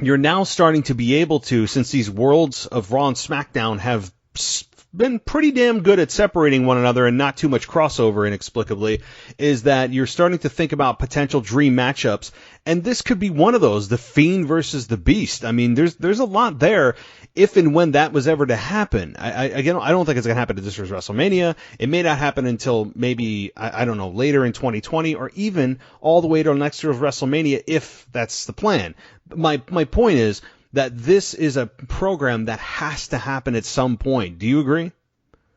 you're now starting to be able to, since these worlds of Raw and SmackDown have been pretty damn good at separating one another and not too much crossover inexplicably, is that you're starting to think about potential dream matchups, and this could be one of those, the Fiend versus the Beast. I mean, there's a lot there if and when that was ever to happen. I don't think it's going to happen at this year's WrestleMania. It may not happen until maybe, I don't know, later in 2020 or even all the way to next year's WrestleMania if that's the plan. My point is that this is a program that has to happen at some point. Do you agree?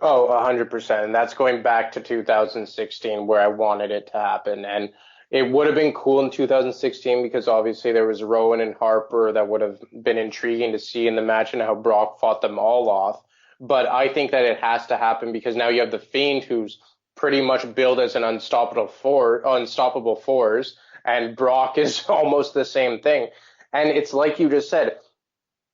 Oh, 100%. And that's going back to 2016 where I wanted it to happen. And it would have been cool in 2016 because obviously there was Rowan and Harper that would have been intriguing to see in the match and how Brock fought them all off. But I think that it has to happen because now you have the Fiend, who's pretty much billed as an unstoppable force, and Brock is almost the same thing. And it's like you just said,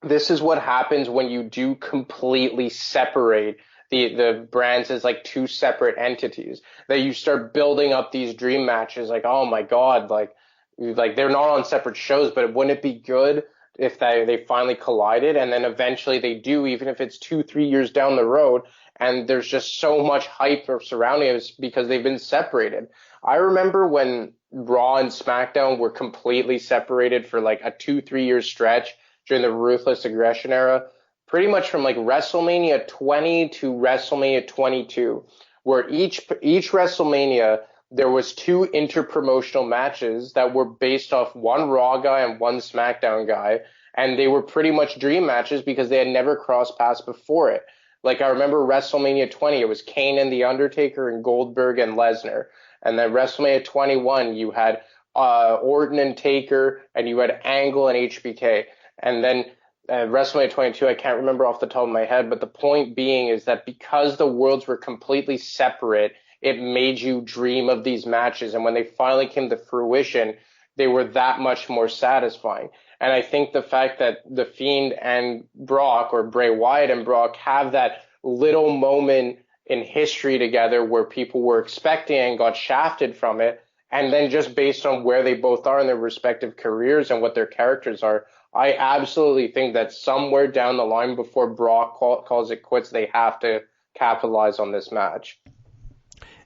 this is what happens when you do completely separate the brands as like two separate entities, that you start building up these dream matches like, oh my God, like they're not on separate shows, but wouldn't it be good if they finally collided? And then eventually they do, even if it's 2-3 years down the road, and there's just so much hype surrounding it because they've been separated. I remember when Raw and SmackDown were completely separated for like a 2-3 year stretch during the Ruthless Aggression era, pretty much from like WrestleMania 20 to WrestleMania 22, where each WrestleMania there was 2 interpromotional matches that were based off one Raw guy and one SmackDown guy, and they were pretty much dream matches because they had never crossed paths before it. Like I remember WrestleMania 20, it was Kane and The Undertaker and Goldberg and Lesnar. And then WrestleMania 21, you had Orton and Taker, and you had Angle and HBK. And then WrestleMania 22, I can't remember off the top of my head, but the point being is that because the worlds were completely separate, it made you dream of these matches. And when they finally came to fruition, they were that much more satisfying. And I think the fact that The Fiend and Brock, or Bray Wyatt and Brock, have that little moment in history together where people were expecting and got shafted from it, and then just based on where they both are in their respective careers and what their characters are, I absolutely think that somewhere down the line before Brock calls it quits, they have to capitalize on this match.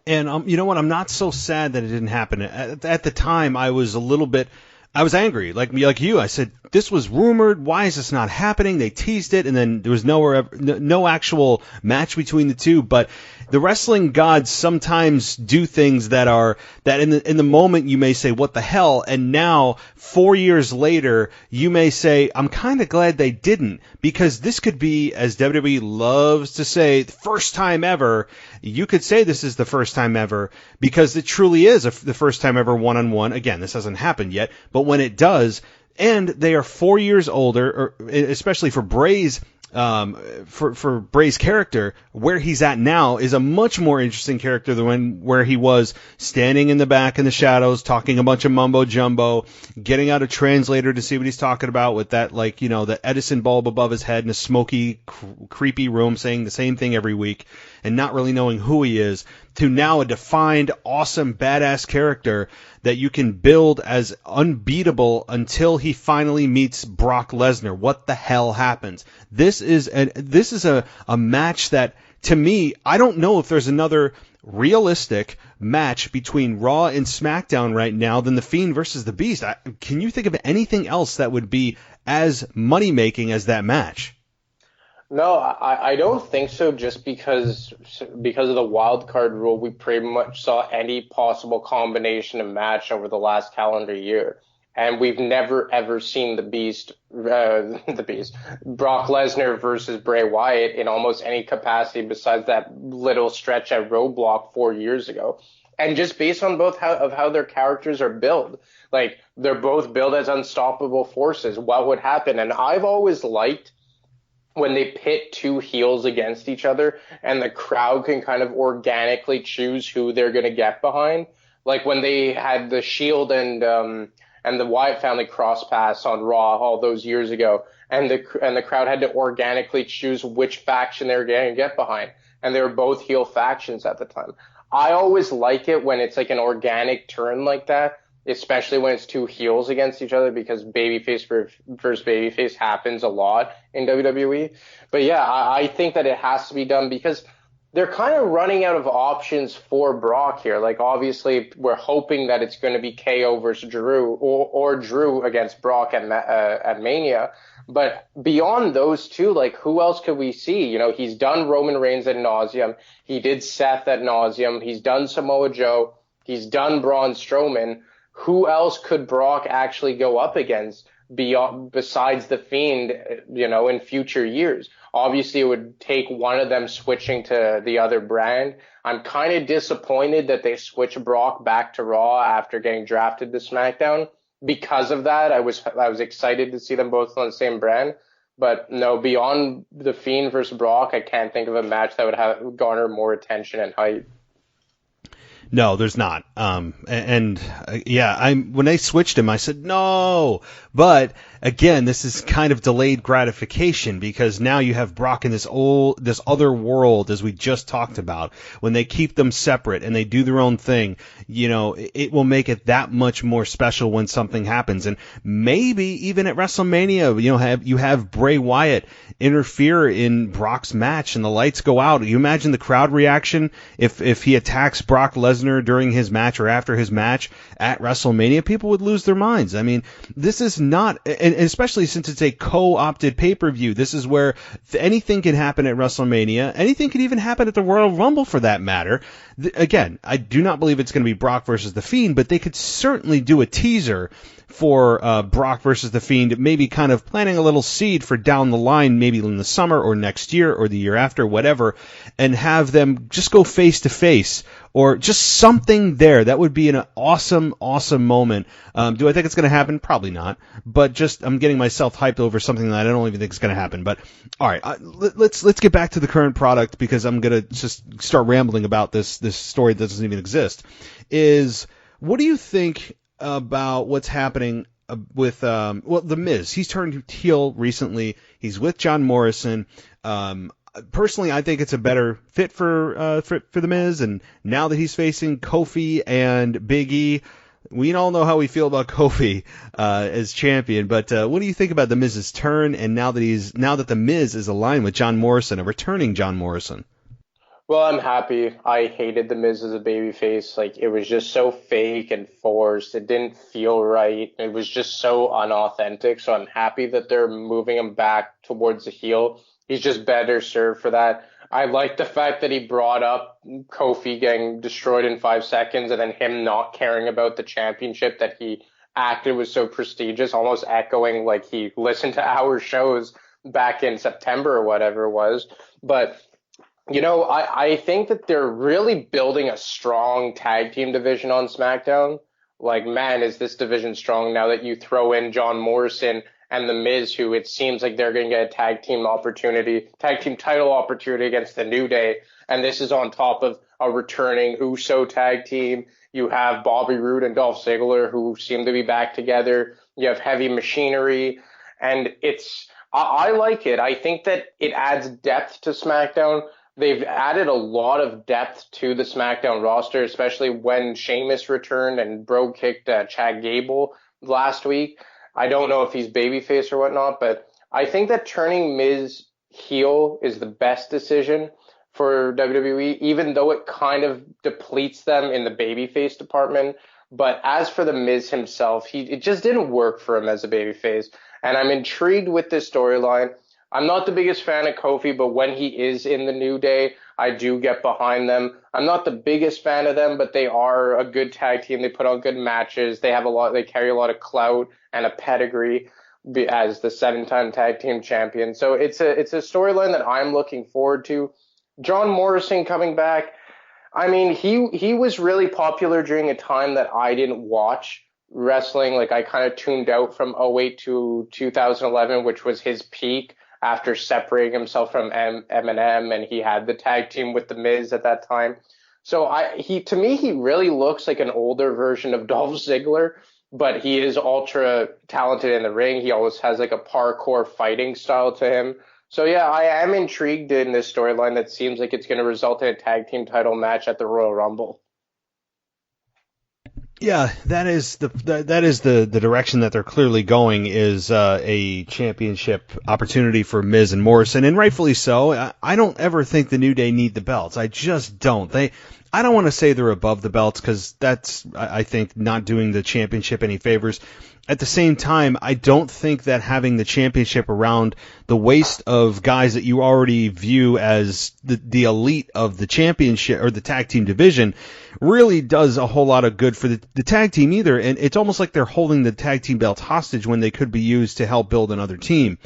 And you know what? I'm not so sad that it didn't happen. At the time, I was angry, like you. I said, this was rumored. Why is this not happening? They teased it, and then there was no actual match between the two. But the wrestling gods sometimes do things that in the moment you may say, what the hell? And now, 4 years later, you may say, I'm kind of glad they didn't, because this could be, as WWE loves to say, the first time ever. You could say this is the first time ever, because it truly is the first time ever one-on-one. Again, this hasn't happened yet, but when it does, and they are 4 years older, or especially for Bray's for Bray's character, where he's at now is a much more interesting character than where he was standing in the back in the shadows, talking a bunch of mumbo jumbo, getting out a translator to see what he's talking about with that, the Edison bulb above his head in a smoky, creepy room, saying the same thing every week and not really knowing who he is, to now a defined, awesome, badass character that you can build as unbeatable until he finally meets Brock Lesnar. What the hell happens? This is a match that, to me, I don't know if there's another realistic match between Raw and SmackDown right now than The Fiend versus The Beast. Can you think of anything else that would be as money-making as that match? No, I don't think so, just because of the wild card rule. We pretty much saw any possible combination of match over the last calendar year. And we've never, ever seen the Beast, Brock Lesnar versus Bray Wyatt in almost any capacity besides that little stretch at Roadblock 4 years ago. And just based on both how their characters are built, like, they're both built as unstoppable forces. What would happen? And I've always liked when they pit two heels against each other and the crowd can kind of organically choose who they're going to get behind. Like when they had the Shield and the Wyatt family cross pass on Raw all those years ago, and the crowd had to organically choose which faction they were going to get behind. And they were both heel factions at the time. I always like it when it's like an organic turn like that, especially when it's two heels against each other, because babyface versus babyface happens a lot in WWE. But yeah, I think that it has to be done because they're kind of running out of options for Brock here. Like, obviously, we're hoping that it's going to be KO versus Drew or Drew against Brock at Mania. But beyond those two, like, who else could we see? You know, he's done Roman Reigns ad nauseum. He did Seth ad nauseum. He's done Samoa Joe. He's done Braun Strowman. Who else could Brock actually go up against besides The Fiend, in future years? Obviously, it would take one of them switching to the other brand. I'm kind of disappointed that they switched Brock back to Raw after getting drafted to SmackDown. Because of that, I was excited to see them both on the same brand. But no, beyond The Fiend versus Brock, I can't think of a match that would have garner more attention and hype. No, there's not. When they switched him, I said no. But again, this is kind of delayed gratification because now you have Brock in this other world, as we just talked about. When they keep them separate and they do their own thing, it will make it that much more special when something happens. And maybe even at WrestleMania, you have Bray Wyatt interfere in Brock's match and the lights go out. You imagine the crowd reaction if he attacks Brock Lesnar during his match or after his match at WrestleMania. People would lose their minds. I mean, this is not, and especially since it's a co-opted pay-per-view, this is where anything can happen at WrestleMania. Anything could even happen at the Royal Rumble for that matter. Again, I do not believe it's going to be Brock versus The Fiend, but they could certainly do a teaser for Brock versus The Fiend, maybe kind of planting a little seed for down the line, maybe in the summer or next year or the year after, whatever, and have them just go face to face or just something there. That would be an awesome, awesome moment. Do I think it's going to happen? Probably not. But just I'm getting myself hyped over something that I don't even think is going to happen. But all right, let's get back to the current product because I'm going to just start rambling about this story that doesn't even exist. What do you think about what's happening The Miz. He's turned heel recently. He's with John Morrison. Personally, I think it's a better fit for the Miz. And now that he's facing Kofi and Big E, we all know how we feel about Kofi as champion. But what do you think about the Miz's turn? And now that the Miz is aligned with John Morrison, a returning John Morrison. Well, I'm happy. I hated The Miz as a babyface. Like, it was just so fake and forced. It didn't feel right. It was just so unauthentic. So I'm happy that they're moving him back towards the heel. He's just better served for that. I like the fact that he brought up Kofi getting destroyed in 5 seconds and then him not caring about the championship that he acted was so prestigious, almost echoing like he listened to our shows back in September or whatever it was. But I think that they're really building a strong tag team division on SmackDown. Like, man, is this division strong now that you throw in John Morrison and The Miz, who it seems like they're going to get a tag team title opportunity against the New Day. And this is on top of a returning Uso tag team. You have Bobby Roode and Dolph Ziggler, who seem to be back together. You have Heavy Machinery. And I like it. I think that it adds depth to SmackDown. They've added a lot of depth to the SmackDown roster, especially when Sheamus returned and Bro kicked Chad Gable last week. I don't know if he's babyface or whatnot, but I think that turning Miz heel is the best decision for WWE, even though it kind of depletes them in the babyface department. But as for the Miz himself, it just didn't work for him as a babyface. And I'm intrigued with this storyline. I'm not the biggest fan of Kofi, but when he is in the New Day, I do get behind them. I'm not the biggest fan of them, but they are a good tag team. They put on good matches. They carry a lot of clout and a pedigree as the 7-time tag team champion. So it's a storyline that I'm looking forward to. John Morrison coming back. I mean, he was really popular during a time that I didn't watch wrestling. Like, I kind of tuned out from 2008 to 2011, which was his peak, after separating himself from Eminem, and he had the tag team with The Miz at that time. So to me, he really looks like an older version of Dolph Ziggler, but he is ultra talented in the ring. He always has like a parkour fighting style to him. So yeah, I am intrigued in this storyline that seems like it's going to result in a tag team title match at the Royal Rumble. Yeah, that is the direction that they're clearly going, is a championship opportunity for Miz and Morrison, and rightfully so. I don't ever think the New Day need the belts. I just don't. I don't want to say they're above the belts, because that's, I think, not doing the championship any favors. At the same time, I don't think that having the championship around the waist of guys that you already view as the elite of the championship or the tag team division really does a whole lot of good for the tag team either. And it's almost like they're holding the tag team belts hostage when they could be used to help build another team.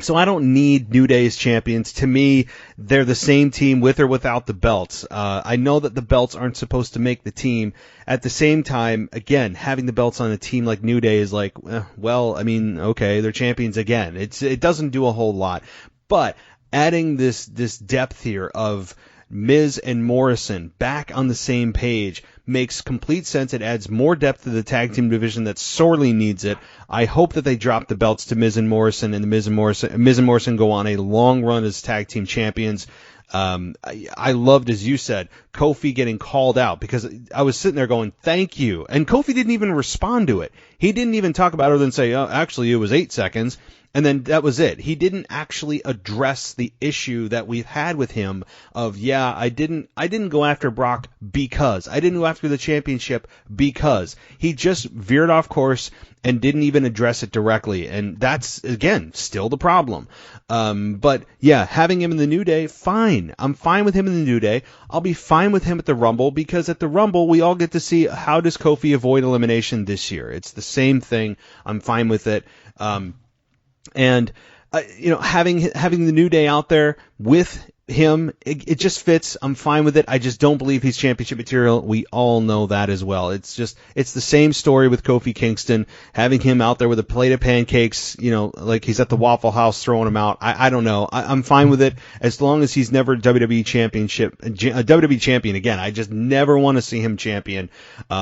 So I don't need New Day as champions. To me, they're the same team with or without the belts. I know that the belts aren't supposed to make the team. At the same time, again, having the belts on a team like New Day is like, okay, they're champions again. It doesn't do a whole lot. But adding this depth here of Miz and Morrison back on the same page makes complete sense. It adds more depth to the tag team division that sorely needs it. I hope that they drop the belts to Miz and Morrison, and Miz and Morrison go on a long run as tag team champions. I loved, as you said, Kofi getting called out, because I was sitting there going, thank you. And Kofi didn't even respond to it. He didn't even talk about it other than say, oh, actually, it was 8 seconds. And then that was it. He didn't actually address the issue that we've had with him of, I didn't go after Brock because. I didn't go after the championship because. He just veered off course and didn't even address it directly. And that's, again, still the problem. But yeah, having him in the New Day, fine. I'm fine with him in the New Day. I'll be fine with him at the Rumble, because at the Rumble, we all get to see how does Kofi avoid elimination this year. It's the same thing. I'm fine with it. And having the New Day out there with him. It just fits. I'm fine with it. I just don't believe he's championship material. We all know that as well. It's the same story with Kofi Kingston, having him out there with a plate of pancakes, like he's at the Waffle House throwing them out. I don't know. I'm fine with it as long as he's never WWE champion again. I just never want to see him champion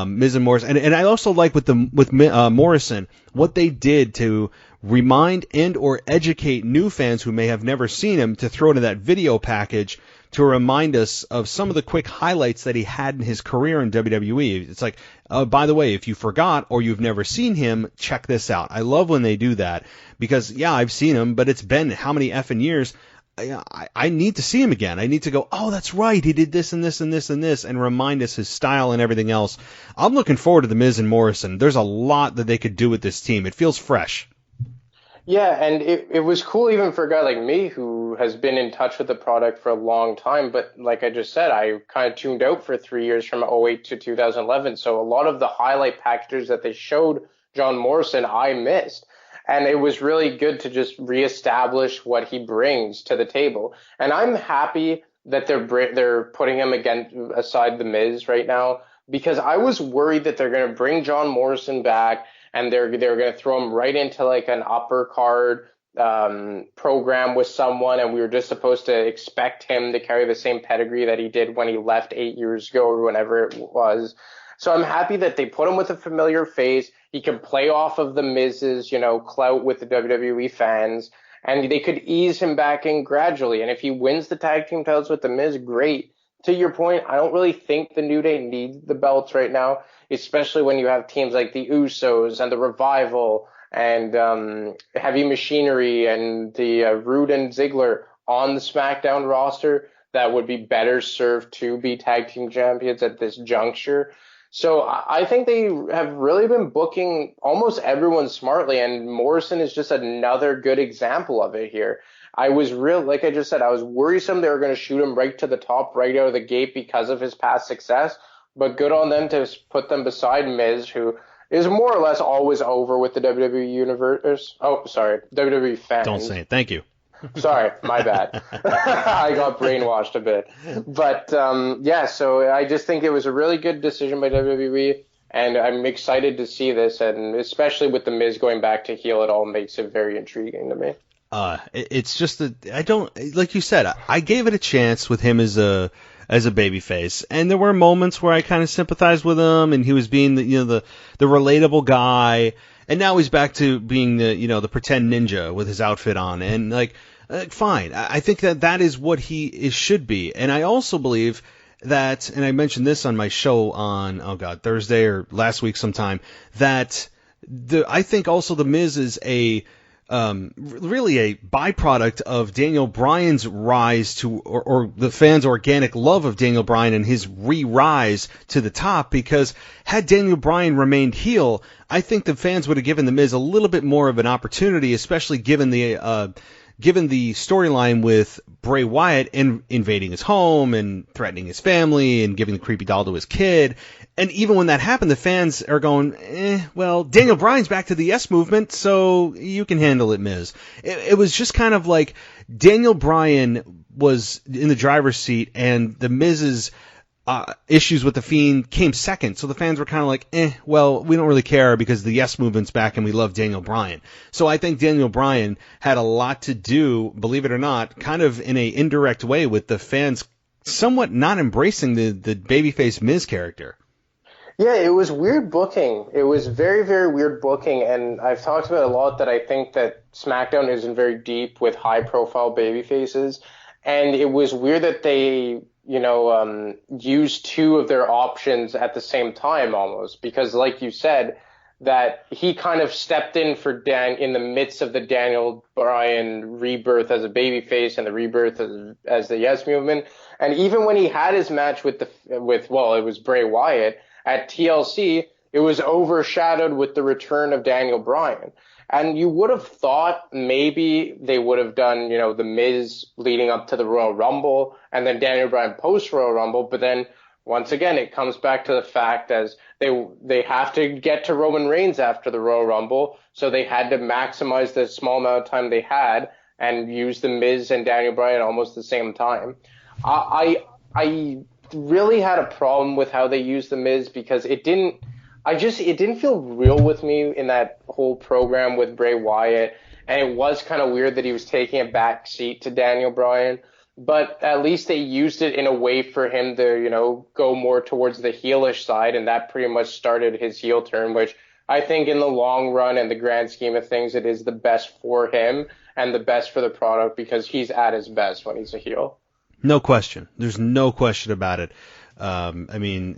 Miz and Morrison. And I also like with Morrison what they did to remind and or educate new fans who may have never seen him, to throw into that video package to remind us of some of the quick highlights that he had in his career in WWE. It's like, by the way, if you forgot or you've never seen him, check this out. I love when they do that because, yeah, I've seen him, but it's been how many effing years. I need to see him again. I need to go, oh, that's right, he did this and this and this and this, and remind us his style and everything else. I'm looking forward to The Miz and Morrison. There's a lot that they could do with this team. It feels fresh. Yeah, and it was cool even for a guy like me who has been in touch with the product for a long time. But like I just said, I kind of tuned out for 3 years from '08 to 2011. So a lot of the highlight packages that they showed John Morrison, I missed. And it was really good to just reestablish what he brings to the table. And I'm happy that they're putting him aside The Miz right now, because I was worried that they're going to bring John Morrison back and they're going to throw him right into like an upper card program with someone, and we were just supposed to expect him to carry the same pedigree that he did when he left 8 years ago or whenever it was. So I'm happy that they put him with a familiar face. He can play off of the Miz's, clout with the WWE fans, and they could ease him back in gradually. And if he wins the tag team titles with the Miz, great. To your point, I don't really think the New Day needs the belts right now, especially when you have teams like the Usos and the Revival and Heavy Machinery and the Rude and Ziggler on the SmackDown roster that would be better served to be tag team champions at this juncture. So I think they have really been booking almost everyone smartly, and Morrison is just another good example of it here. Like I just said, I was worrisome they were going to shoot him right to the top, right out of the gate because of his past success. But good on them to put them beside Miz, who is more or less always over with the WWE universe. Oh, sorry, WWE fans. Don't say it. Thank you. Sorry, my bad. I got brainwashed a bit. But so I just think it was a really good decision by WWE, and I'm excited to see this, and especially with the Miz going back to heel, it all makes it very intriguing to me. It's just that I don't, like you said, I gave it a chance with him as a babyface, and there were moments where I kind of sympathized with him, and he was being the relatable guy, and now he's back to being the pretend ninja with his outfit on, and fine. I think that is what he should be, and I also believe that, and I mentioned this on my show on Thursday or last week sometime, that I think also the Miz is really a byproduct of Daniel Bryan's rise to, or the fans' organic love of Daniel Bryan and his re-rise to the top, because had Daniel Bryan remained heel, I think the fans would have given The Miz a little bit more of an opportunity, especially given the storyline with Bray Wyatt invading his home and threatening his family and giving the creepy doll to his kid. And even when that happened, the fans are going, well, Daniel Bryan's back to the Yes Movement, so you can handle it, Miz. It was just kind of like Daniel Bryan was in the driver's seat, and the Miz's issues with the Fiend came second. So the fans were kind of like, well, we don't really care because the Yes Movement's back and we love Daniel Bryan. So I think Daniel Bryan had a lot to do, believe it or not, kind of in a indirect way with the fans somewhat not embracing the babyface Miz character. Yeah, it was weird booking. It was very, very weird booking, and I've talked about it a lot that I think that SmackDown isn't very deep with high-profile babyfaces, and it was weird that they, used two of their options at the same time almost, because like you said, that he kind of stepped in for Dan in the midst of the Daniel Bryan rebirth as a babyface and the rebirth as the Yes Movement, and even when he had his match it was Bray Wyatt at TLC, it was overshadowed with the return of Daniel Bryan. And you would have thought maybe they would have done, the Miz leading up to the Royal Rumble and then Daniel Bryan post Royal Rumble. But then once again, it comes back to the fact as they have to get to Roman Reigns after the Royal Rumble. So they had to maximize the small amount of time they had and use the Miz and Daniel Bryan almost the same time. I really had a problem with how they used the Miz because it didn't feel real with me in that whole program with Bray Wyatt, and it was kind of weird that he was taking a back seat to Daniel Bryan. But at least they used it in a way for him to, go more towards the heelish side, and that pretty much started his heel turn, which I think in the long run and the grand scheme of things, it is the best for him and the best for the product because he's at his best when he's a heel. No question. There's no question about it. Everyone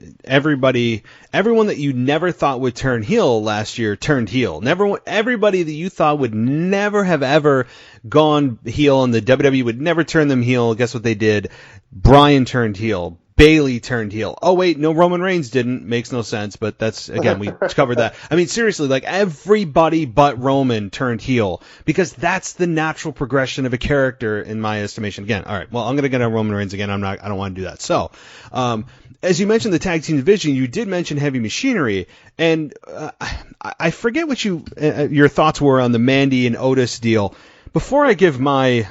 that you never thought would turn heel last year turned heel. Everybody that you thought would never have ever gone heel and the WWE would never turn them heel. Guess what they did? Bryan turned heel. Bailey turned heel. Oh wait, no, Roman Reigns didn't. Makes no sense, but that's, again, we covered that. I mean, seriously, like everybody but Roman turned heel because that's the natural progression of a character in my estimation. Again, all right, well, I'm going to get on Roman Reigns again. I don't want to do that. So, as you mentioned the tag team division, you did mention Heavy Machinery, and I forget what your thoughts were on the Mandy and Otis deal. Before I give my,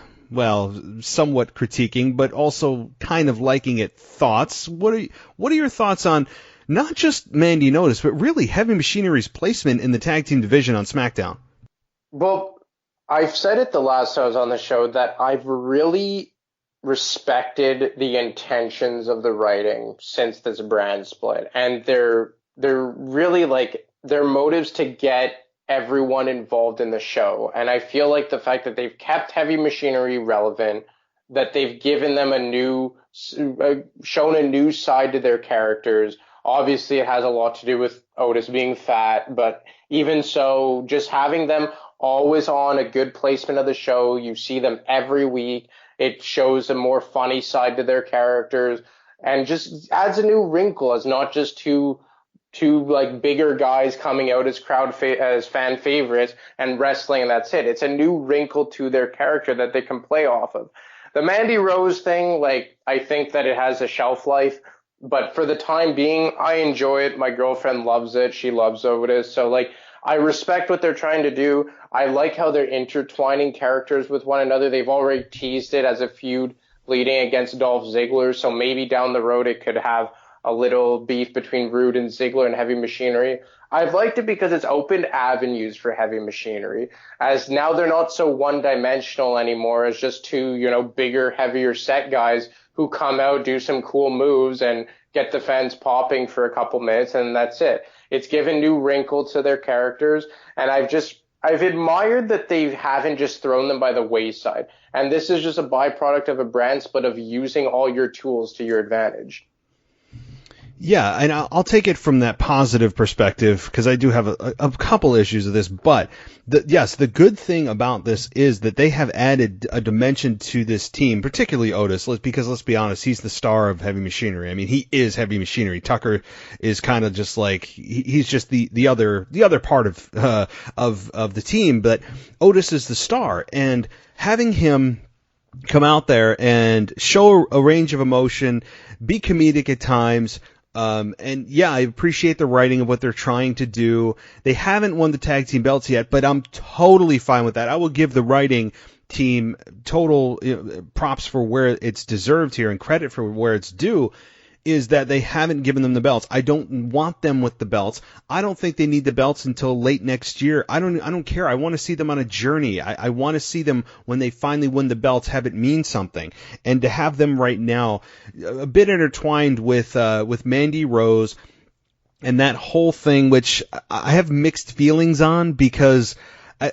somewhat critiquing, but also kind of liking it thoughts, what are your thoughts on not just Mandy and Otis, but really Heavy Machinery's placement in the tag team division on SmackDown? Well, I've said it the last time I was on the show that I've really respected the intentions of the writing since this brand split, and they're really like their motives to get everyone involved in the show. And I feel like the fact that they've kept Heavy Machinery relevant, that they've given them shown a new side to their characters. Obviously, it has a lot to do with Otis being fat, but even so, just having them always on a good placement of the show, you see them every week. It shows a more funny side to their characters and just adds a new wrinkle as not just two like bigger guys coming out as as fan favorites and wrestling, and that's it. It's a new wrinkle to their character that they can play off of. The Mandy Rose thing, I think that it has a shelf life, but for the time being, I enjoy it. My girlfriend loves it. She loves Otis. So I respect what they're trying to do. I like how they're intertwining characters with one another. They've already teased it as a feud leading against Dolph Ziggler, so maybe down the road it could have a little beef between Rude and Ziggler and Heavy Machinery. I've liked it because it's opened avenues for Heavy Machinery, as now they're not so one-dimensional anymore as just two, bigger, heavier set guys who come out, do some cool moves, and get the fans popping for a couple minutes, and that's it. It's given new wrinkle to their characters, and I've admired that they haven't just thrown them by the wayside. And this is just a byproduct of a brand split of using all your tools to your advantage. Yeah, and I'll take it from that positive perspective because I do have a couple issues of this. But the good thing about this is that they have added a dimension to this team, particularly Otis, because let's be honest, he's the star of Heavy Machinery. I mean, he is Heavy Machinery. Tucker is kind of just like he's just the other part of the team, but Otis is the star, and having him come out there and show a range of emotion, be comedic at times. And yeah, I appreciate the writing of what they're trying to do. They haven't won the tag team belts yet, but I'm totally fine with that. I will give the writing team total props for where it's deserved here and credit for where it's due, is that they haven't given them the belts. I don't want them with the belts. I don't think they need the belts until late next year. I don't care. I want to see them on a journey. I want to see them, when they finally win the belts, have it mean something. And to have them right now a bit intertwined with Mandy Rose and that whole thing, which I have mixed feelings on, because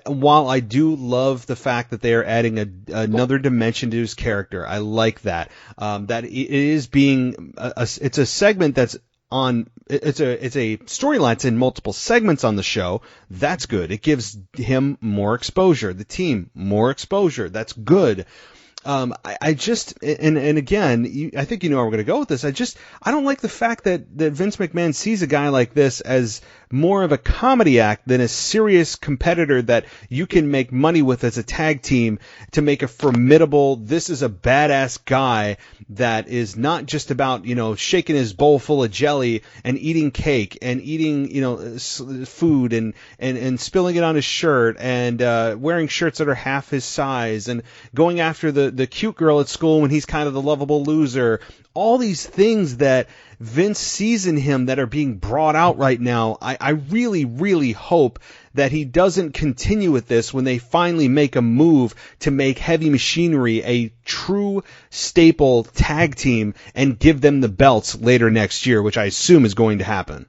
while I do love the fact that they are adding another dimension to his character, I like that. That it is being it's a segment that's on. It's a storyline that's in multiple segments on the show. That's good. It gives him more exposure, the team more exposure. That's good. I just, and again, I think you know where we're going to go with this. I don't like the fact that Vince McMahon sees a guy like this as more of a comedy act than a serious competitor that you can make money with as a tag team to make a formidable, this is a badass guy that is not just about, shaking his bowl full of jelly and eating cake and eating, food and spilling it on his shirt and wearing shirts that are half his size and going after the cute girl at school when he's kind of the lovable loser. All these things that Vince sees in him that are being brought out right now, I really, really hope that he doesn't continue with this when they finally make a move to make Heavy Machinery a true staple tag team and give them the belts later next year, which I assume is going to happen.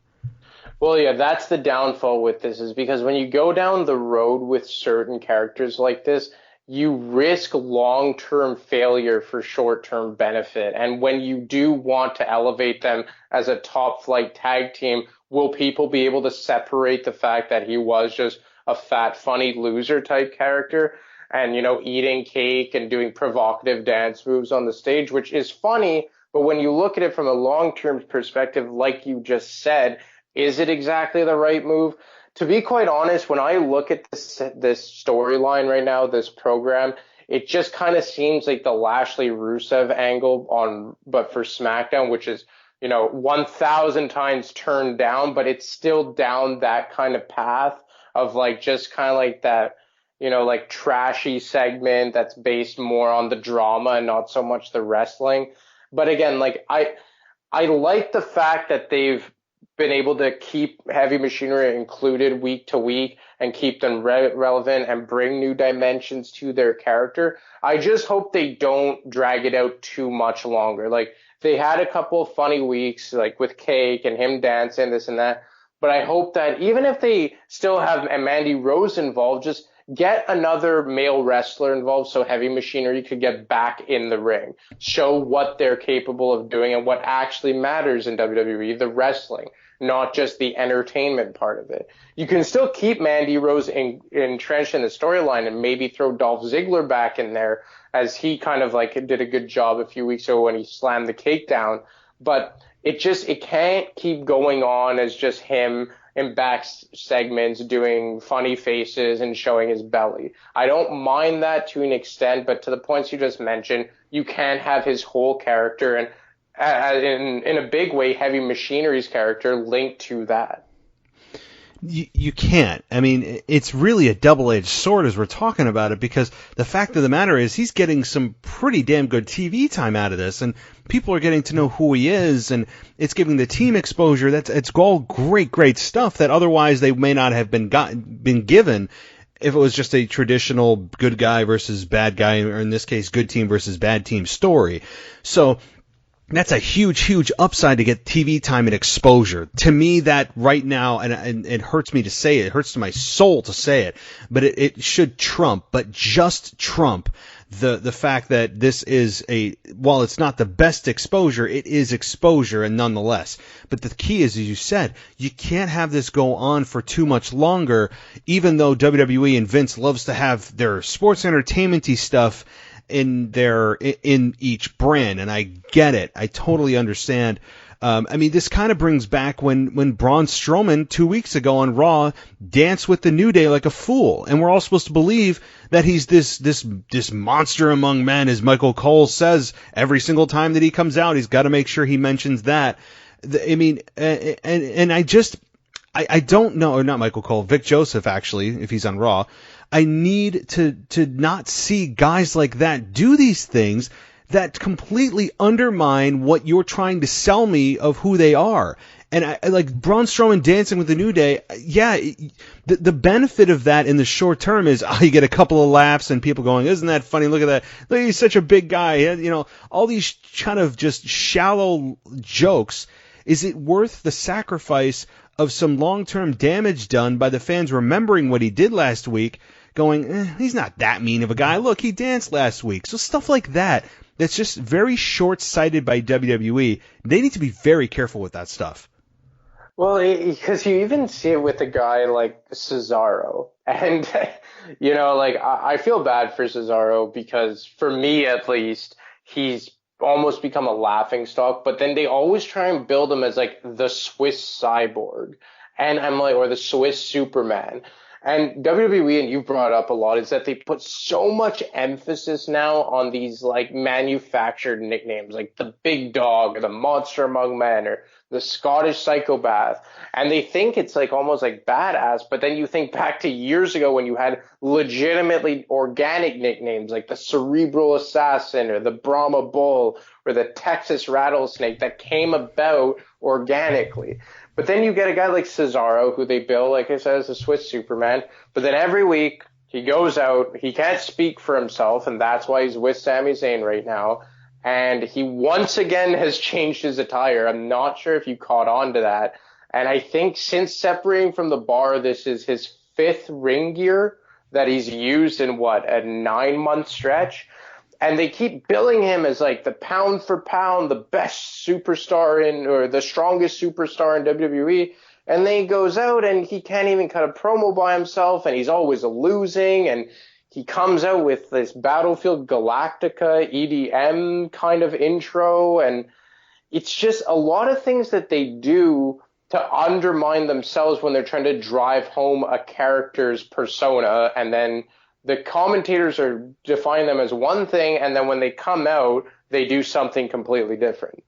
Well, yeah, that's the downfall with this, is because when you go down the road with certain characters like this, you risk long-term failure for short-term benefit. And when you do want to elevate them as a top-flight tag team, will people be able to separate the fact that he was just a fat, funny loser type character and, eating cake and doing provocative dance moves on the stage, which is funny, but when you look at it from a long-term perspective, like you just said, is it exactly the right move? To be quite honest, when I look at this storyline right now, this program, it just kind of seems like the Lashley Rusev angle but for SmackDown, which is, 1,000 times turned down, but it's still down that kind of path of just kind of like that, trashy segment that's based more on the drama and not so much the wrestling. But again, I like the fact that they've been able to keep Heavy Machinery included week to week and keep them relevant and bring new dimensions to their character. I just hope they don't drag it out too much longer. They had a couple of funny weeks, with Cake and him dancing, this and that. But I hope that even if they still have Mandy Rose involved, just get another male wrestler involved so Heavy Machinery could get back in the ring, show what they're capable of doing and what actually matters in WWE, the wrestling, not just the entertainment part of it. You can still keep Mandy Rose entrenched in the storyline and maybe throw Dolph Ziggler back in there, as he kind of did a good job a few weeks ago when he slammed the Cake down. But it can't keep going on as just him in back segments doing funny faces and showing his belly. I don't mind that to an extent, but to the points you just mentioned, you can have his whole character and in a big way, Heavy Machinery's character linked to that. You can't. I mean, it's really a double-edged sword as we're talking about it, because the fact of the matter is he's getting some pretty damn good TV time out of this, and people are getting to know who he is, and it's giving the team exposure. It's all great stuff that otherwise they may not have been given if it was just a traditional good guy versus bad guy, or in this case, good team versus bad team story. So that's a huge upside to get TV time and exposure. To me, that right now, and it hurts me to say it hurts to my soul to say it, but it should trump, but just trump the fact that this is while it's not the best exposure, it is exposure, and nonetheless. But the key is, as you said, you can't have this go on for too much longer, even though WWE and Vince loves to have their sports entertainment-y stuff in each brand, and I get it. I totally understand. This kind of brings back when Braun Strowman 2 weeks ago on Raw danced with the New Day like a fool, and we're all supposed to believe that he's this monster among men, as Michael Cole says every single time that he comes out. He's got to make sure he mentions that. I don't know, or not Michael Cole, Vic Joseph, actually, if he's on Raw. I need to not see guys like that do these things that completely undermine what you're trying to sell me of who they are. And I like Braun Strowman dancing with the New Day. Yeah, the benefit of that in the short term is you get a couple of laughs and people going, "Isn't that funny? Look at that! Look, he's such a big guy." All these kind of just shallow jokes. Is it worth the sacrifice of some long-term damage done by the fans remembering what he did last week, going, he's not that mean of a guy. Look, he danced last week. So stuff like that, that's just very short-sighted by WWE. They need to be very careful with that stuff. Well, because you even see it with a guy like Cesaro. And, I feel bad for Cesaro because, for me at least, he's almost become a laughingstock, but then they always try and build him as the Swiss cyborg. And I'm like, or the Swiss Superman. And WWE, and you brought up a lot, is that they put so much emphasis now on these like manufactured nicknames, like the Big Dog or the Monster Among Men or the Scottish Psychopath. And they think it's like almost like badass, but then you think back to years ago when you had legitimately organic nicknames like the Cerebral Assassin or the Brahma Bull or the Texas Rattlesnake that came about organically. But then you get a guy like Cesaro, who they bill, like I said, as a Swiss Superman. But then every week he goes out, he can't speak for himself, and that's why he's with Sami Zayn right now. And he once again has changed his attire. I'm not sure if you caught on to that. And I think since separating from the Bar, this is his 5th ring gear that he's used in, a 9-month stretch. And they keep billing him as like the pound for pound, the best superstar or the strongest superstar in WWE. And then he goes out and he can't even cut a promo by himself, and he's always losing. And he comes out with this Battlefield Galactica EDM kind of intro. And it's just a lot of things that they do to undermine themselves when they're trying to drive home a character's persona, and then the commentators are defining them as one thing, and then when they come out, they do something completely different.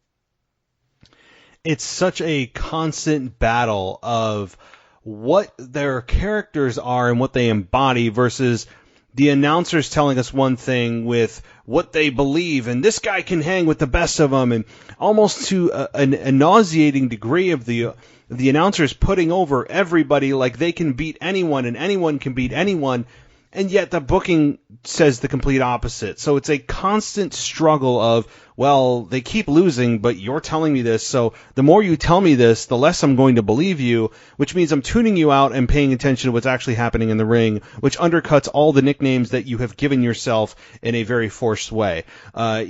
It's such a constant battle of what their characters are and what they embody versus the announcers telling us one thing with what they believe, and this guy can hang with the best of them, and almost to a nauseating degree of the announcers putting over everybody like they can beat anyone and anyone can beat anyone. And yet the booking says the complete opposite. So it's a constant struggle of, well, they keep losing, but you're telling me this. So the more you tell me this, the less I'm going to believe you, which means I'm tuning you out and paying attention to what's actually happening in the ring, which undercuts all the nicknames that you have given yourself in a very forced way. I'm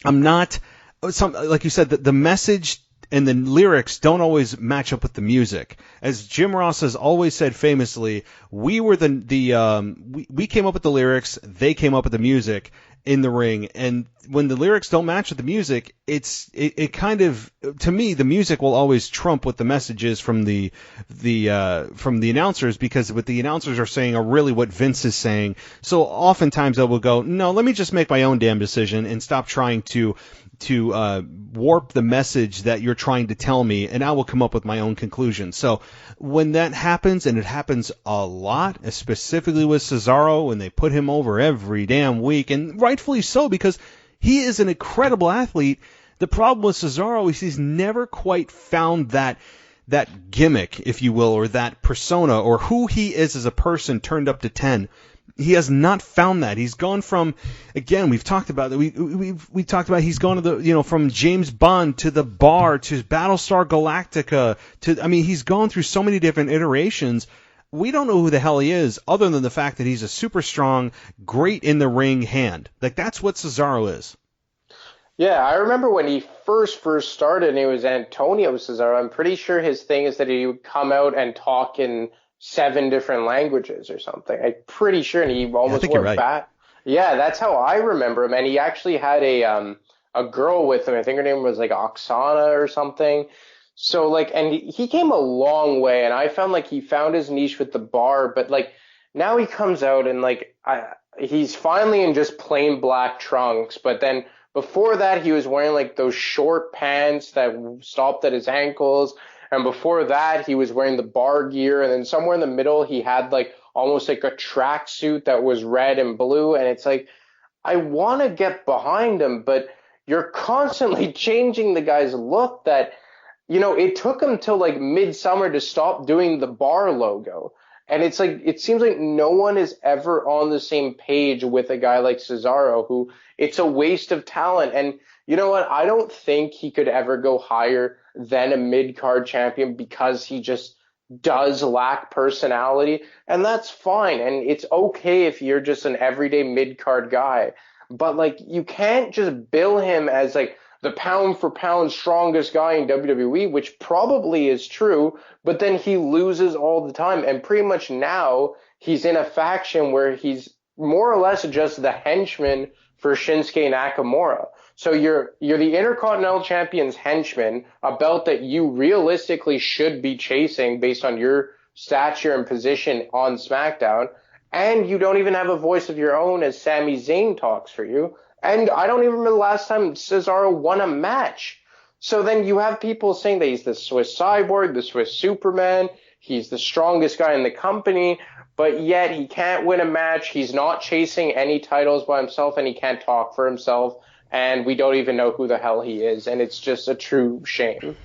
not, like you said, the message and the lyrics don't always match up with the music. As Jim Ross has always said famously, we were we came up with the lyrics, they came up with the music in the ring, and when the lyrics don't match with the music, it kind of, to me, the music will always trump what the message is from the announcers, because what the announcers are saying are really what Vince is saying. So oftentimes I will go, no, let me just make my own damn decision and stop trying to warp the message that you're trying to tell me, and I will come up with my own conclusion. So when that happens, and it happens a lot, specifically with Cesaro, when they put him over every damn week, and rightfully so, because he is an incredible athlete. The problem with Cesaro is he's never quite found that gimmick, if you will, or that persona, or who he is as a person turned up to 10. He has not found that. He's gone from, again, we've talked about that. We talked about he's gone to from James Bond to the Bar to Battlestar Galactica he's gone through so many different iterations. We don't know who the hell he is, other than the fact that he's a super strong, great in the ring hand. Like, that's what Cesaro is. Yeah, I remember when he first started and it was Antonio Cesaro. I'm pretty sure his thing is that he would come out and talk in 7 different languages or something. I'm pretty sure, and he almost wore bat. Yeah, that's how I remember him. And he actually had a girl with him. I think her name was like Oksana or something. So and he came a long way, and I found like he found his niche with the Bar, but like now he comes out and he's finally in just plain black trunks, but then before that he was wearing like those short pants that stopped at his ankles. And before that, he was wearing the Bar gear. And then somewhere in the middle, he had like almost like a tracksuit that was red and blue. And it's like, I want to get behind him, but you're constantly changing the guy's look that, it took him till like midsummer to stop doing the Bar logo. And it's like, it seems like no one is ever on the same page with a guy like Cesaro, who it's a waste of talent. And you know what? I don't think he could ever go higher than a mid-card champion because he just does lack personality. And that's fine. And it's okay if you're just an everyday mid-card guy. But you can't just bill him as the pound for pound strongest guy in WWE, which probably is true, but then he loses all the time. And pretty much now he's in a faction where he's more or less just the henchman for Shinsuke Nakamura. So you're the Intercontinental Champion's henchman, a belt that you realistically should be chasing based on your stature and position on SmackDown, and you don't even have a voice of your own as Sami Zayn talks for you. And I don't even remember the last time Cesaro won a match. So then you have people saying that he's the Swiss Cyborg, the Swiss Superman, he's the strongest guy in the company, but yet he can't win a match. He's not chasing any titles by himself, and he can't talk for himself, and we don't even know who the hell he is, and it's just a true shame.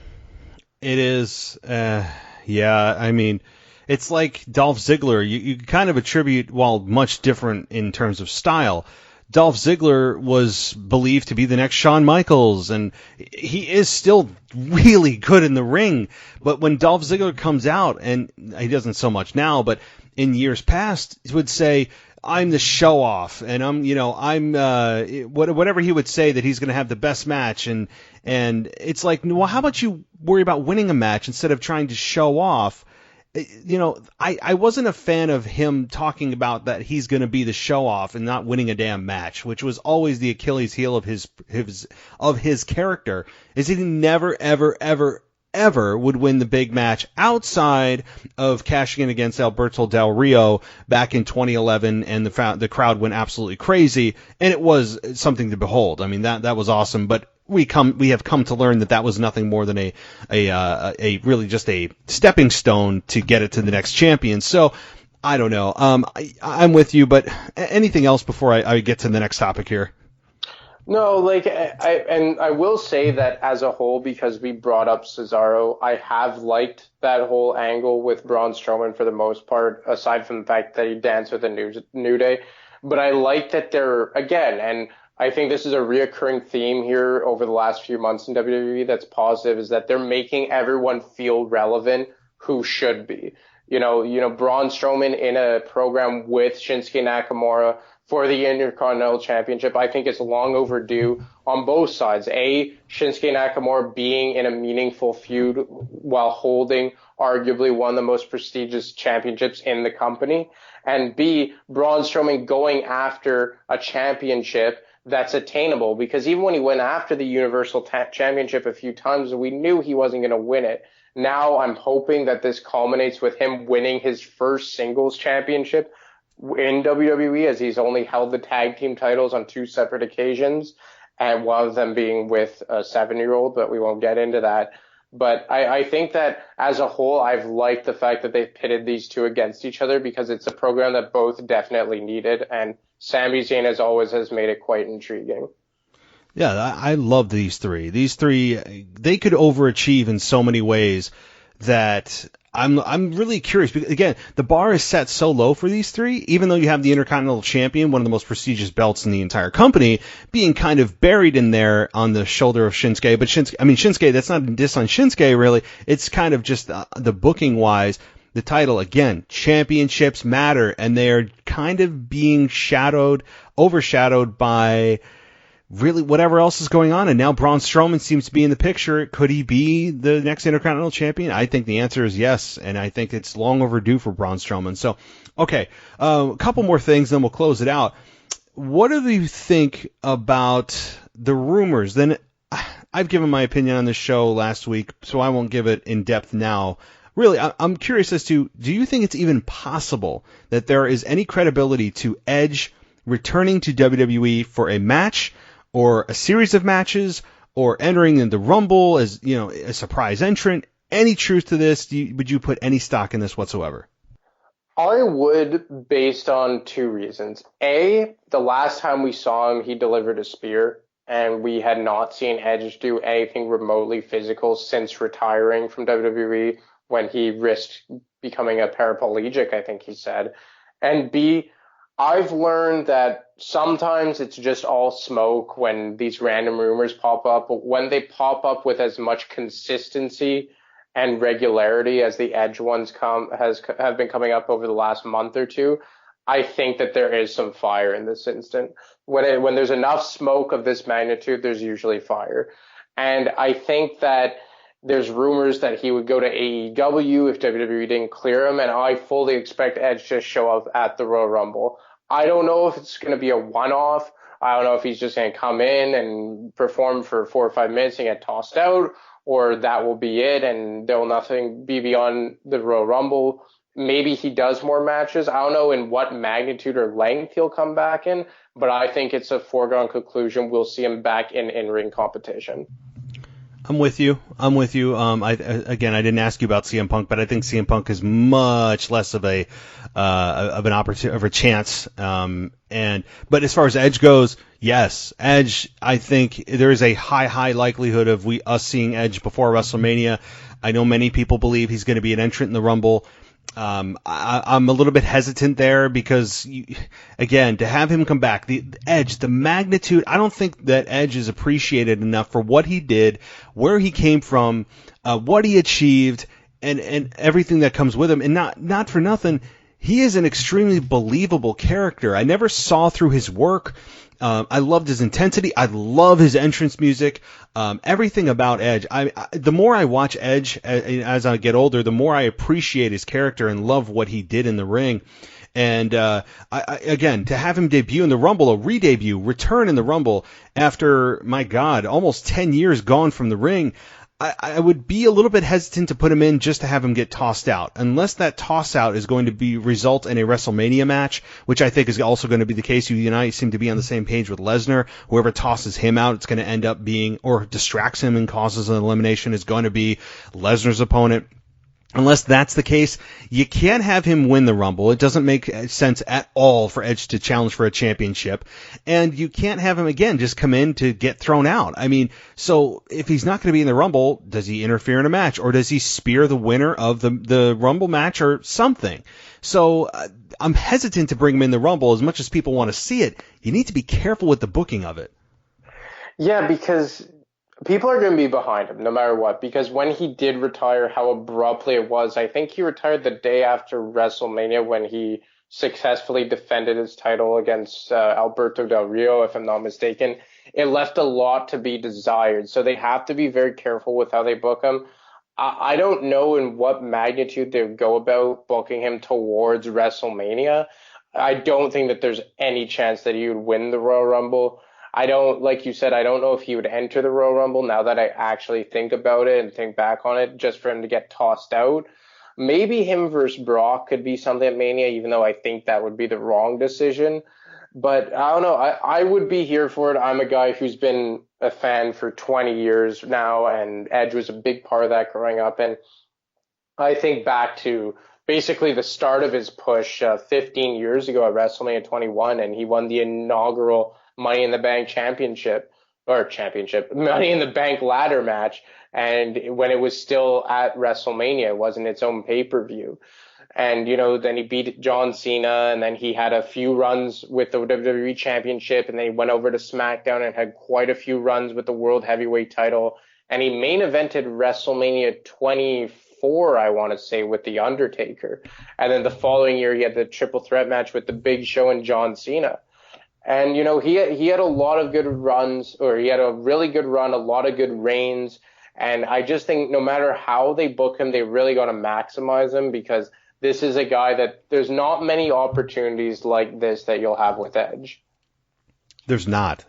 It is, yeah, I mean, it's like Dolph Ziggler. You kind of attribute, while much different in terms of style, Dolph Ziggler was believed to be the next Shawn Michaels, and he is still really good in the ring. But when Dolph Ziggler comes out, and he doesn't so much now, but in years past, he would say, I'm the show off, and I'm whatever he would say, that he's going to have the best match, and it's like, well, how about you worry about winning a match instead of trying to show off? I wasn't a fan of him talking about that he's going to be the show off and not winning a damn match, which was always the Achilles heel of his character, is that he never, ever, ever, ever would win the big match outside of cashing in against Alberto Del Rio back in 2011, and the crowd went absolutely crazy, and it was something to behold. I mean, that was awesome, but we have come to learn that was nothing more than a really just a stepping stone to get it to the next champion. So I don't know. I'm with you, but anything else before I get to the next topic here? No, like I will say that as a whole, because we brought up Cesaro, I have liked that whole angle with Braun Strowman for the most part, aside from the fact that he danced with the New Day. But I like that they're, again, and I think this is a reoccurring theme here over the last few months in WWE that's positive, is that they're making everyone feel relevant who should be. Braun Strowman in a program with Shinsuke Nakamura for the Intercontinental Championship, I think it's long overdue on both sides. A, Shinsuke Nakamura being in a meaningful feud while holding arguably one of the most prestigious championships in the company. And B, Braun Strowman going after a championship that's attainable, because even when he went after the Universal Championship a few times, we knew he wasn't going to win it. Now I'm hoping that this culminates with him winning his first singles championship in WWE, as he's only held the tag team titles on 2 separate occasions, and one of them being with a 7-year-old, but we won't get into that. But I think that as a whole, I've liked the fact that they've pitted these two against each other, because it's a program that both definitely needed, and Sami Zayn, as always, has made it quite intriguing. Yeah, I love these three. These three, they could overachieve in so many ways that I'm really curious, because again, the bar is set so low for these three, even though you have the Intercontinental Champion, one of the most prestigious belts in the entire company, being kind of buried in there on the shoulder of Shinsuke. But Shinsuke, that's not a diss on Shinsuke, really. It's kind of just the booking wise. The title, again, championships matter, and they are kind of being overshadowed by really whatever else is going on. And now Braun Strowman seems to be in the picture. Could he be the next Intercontinental Champion? I think the answer is yes, and I think it's long overdue for Braun Strowman. So, okay, a couple more things, then we'll close it out. What do you think about the rumors? Then I've given my opinion on this show last week, so I won't give it in depth now. Really, I'm curious as to, do you think it's even possible that there is any credibility to Edge returning to WWE for a match or a series of matches, or entering in the Rumble as, a surprise entrant? Any truth to this? Would you put any stock in this whatsoever? I would, based on 2 reasons. A, the last time we saw him, he delivered a spear, and we had not seen Edge do anything remotely physical since retiring from WWE, when he risked becoming a paraplegic, I think he said. And B, I've learned that sometimes it's just all smoke when these random rumors pop up, but when they pop up with as much consistency and regularity as the Edge ones have been coming up over the last month or two, I think that there is some fire in this instant. When there's enough smoke of this magnitude, there's usually fire. And I think that there's rumors that he would go to AEW if WWE didn't clear him, and I fully expect Edge to show up at the Royal Rumble. I don't know if it's going to be a one-off. I don't know if he's just going to come in and perform for 4 or 5 minutes and get tossed out, or that will be it and there will nothing be beyond the Royal Rumble. Maybe he does more matches. I don't know in what magnitude or length he'll come back in, but I think it's a foregone conclusion we'll see him back in in-ring competition. I'm with you. I didn't ask you about CM Punk, but I think CM Punk is much less of an opportunity, of a chance. But as far as Edge goes, yes, Edge. I think there is a high likelihood of us seeing Edge before WrestleMania. I know many people believe he's going to be an entrant in the Rumble. I'm a little bit hesitant there because, again, to have him come back, the Edge, the magnitude, I don't think that Edge is appreciated enough for what he did, where he came from, what he achieved, and everything that comes with him. And not for nothing, he is an extremely believable character. I never saw through his work. I loved his intensity. I love his entrance music. Everything about Edge. The more I watch Edge as I get older, the more I appreciate his character and love what he did in the ring. And again, to have him debut in the Rumble, a re-debut, return in the Rumble after, my God, almost 10 years gone from the ring, I would be a little bit hesitant to put him in just to have him get tossed out, unless that toss out is going to result in a WrestleMania match, which I think is also going to be the case. You and I seem to be on the same page with Lesnar. Whoever tosses him out, it's going to end up being, or distracts him and causes an elimination, is going to be Lesnar's opponent. Unless that's the case, you can't have him win the Rumble. It doesn't make sense at all for Edge to challenge for a championship. And you can't have him, again, just come in to get thrown out. I mean, so if he's not going to be in the Rumble, does he interfere in a match? Or does he spear the winner of the Rumble match or something? So I'm hesitant to bring him in the Rumble as much as people want to see it. You need to be careful with the booking of it. Yeah, because people are going to be behind him no matter what, because when he did retire, how abruptly it was. I think he retired the day after WrestleMania when he successfully defended his title against Alberto Del Rio, if I'm not mistaken. It left a lot to be desired, so they have to be very careful with how they book him. I don't know in what magnitude they would go about booking him towards WrestleMania. I don't think that there's any chance that he would win the Royal Rumble. Like you said, I don't know if he would enter the Royal Rumble now that I actually think about it and think back on it, just for him to get tossed out. Maybe him versus Brock could be something at Mania, even though I think that would be the wrong decision. But I don't know. I would be here for it. I'm a guy who's been a fan for 20 years now, and Edge was a big part of that growing up. And I think back to basically the start of his push 15 years ago at WrestleMania 21, and he won the inaugural Money in the Bank Money in the Bank ladder match. And when it was still at WrestleMania, it wasn't its own pay-per-view. And, then he beat John Cena, and then he had a few runs with the WWE Championship, and then he went over to SmackDown and had quite a few runs with the World Heavyweight title. And he main evented WrestleMania 24, I want to say, with The Undertaker. And then the following year, he had the triple threat match with The Big Show and John Cena. And, he had a lot of good runs, or he had a really good run, a lot of good reigns. And I just think no matter how they book him, they really got to maximize him, because this is a guy that there's not many opportunities like this that you'll have with Edge. There's not.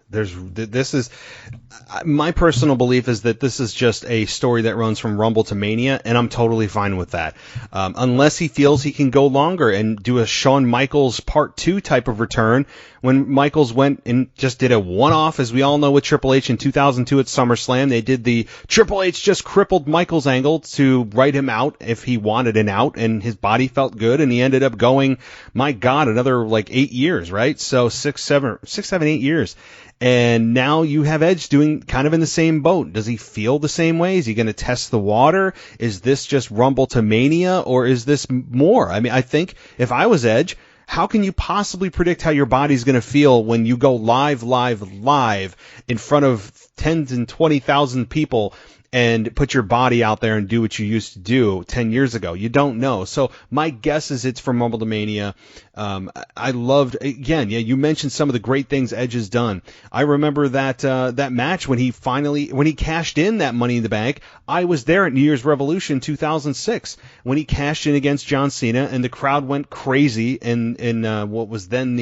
My personal belief is that this is just a story that runs from Rumble to Mania, and I'm totally fine with that. Unless he feels he can go longer and do a Shawn Michaels Part 2 type of return, when Michaels went and just did a one-off, as we all know, with Triple H in 2002 at SummerSlam. They did the Triple H just crippled Michaels angle to write him out if he wanted an out, and his body felt good, and he ended up going, my God, another 8 years, right? So 6, 7, 8 years. And now you have Edge doing kind of in the same boat. Does he feel the same way? Is he going to test the water? Is this just Rumble to Mania, or is this more? I mean, I think if I was Edge, how can you possibly predict how your body's going to feel when you go live in front of tens and 20,000 people and put your body out there and do what you used to do 10 years ago. You don't know. So my guess is it's from Rumble to Mania. I loved, again, yeah, you mentioned some of the great things Edge has done. I remember that match when he cashed in that Money in the Bank. I was there at New Year's Revolution 2006 when he cashed in against John Cena, and the crowd went crazy in what was then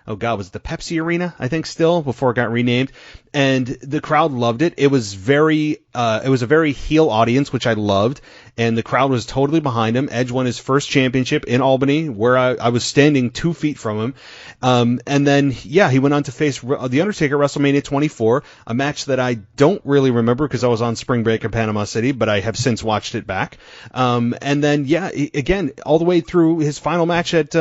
was it the Pepsi Arena, I think, still, before it got renamed. And the crowd loved it. It was a very heel audience, which I loved. And the crowd was totally behind him. Edge won his first championship in Albany, where I was standing 2 feet from him. And then, he went on to face The Undertaker at WrestleMania 24, a match that I don't really remember because I was on spring break in Panama City, but I have since watched it back. And then, again, all the way through his final match at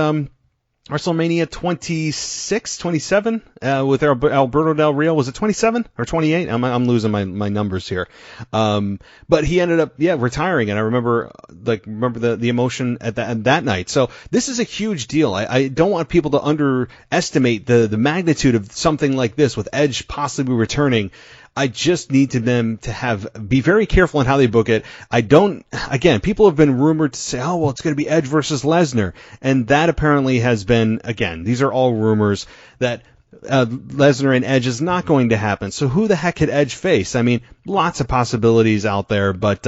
WrestleMania 27 with Alberto Del Rio. Was it 27 or 28? I'm losing my numbers here. But he ended up retiring, and I remember the emotion at that night. So this is a huge deal. I don't want people to underestimate the magnitude of something like this with Edge possibly returning. I just need them to be very careful on how they book it. People have been rumored to say, oh, well, it's going to be Edge versus Lesnar. And that apparently has been, again, these are all rumors that Lesnar and Edge is not going to happen. So who the heck could Edge face? I mean, lots of possibilities out there, but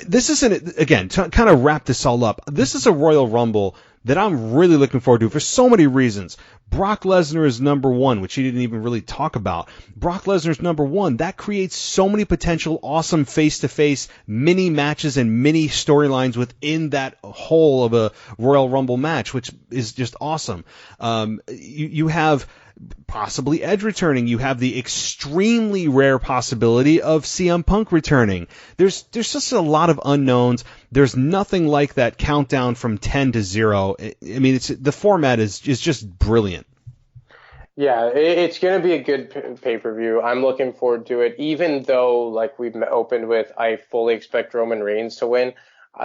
this isn't, again, to kind of wrap this all up, this is a Royal Rumble that I'm really looking forward to for so many reasons. Brock Lesnar is number one, which he didn't even really talk about. Brock Lesnar's number one. That creates so many potential awesome face-to-face mini matches and mini storylines within that whole of a Royal Rumble match, which is just awesome. You have possibly Edge returning. You have the extremely rare possibility of CM Punk returning. There's just a lot of unknowns. There's nothing like that countdown from 10 to 0. I mean, the format is just brilliant. Yeah, it's going to be a good pay-per-view. I'm looking forward to it, even though, like we've opened with, I fully expect Roman Reigns to win.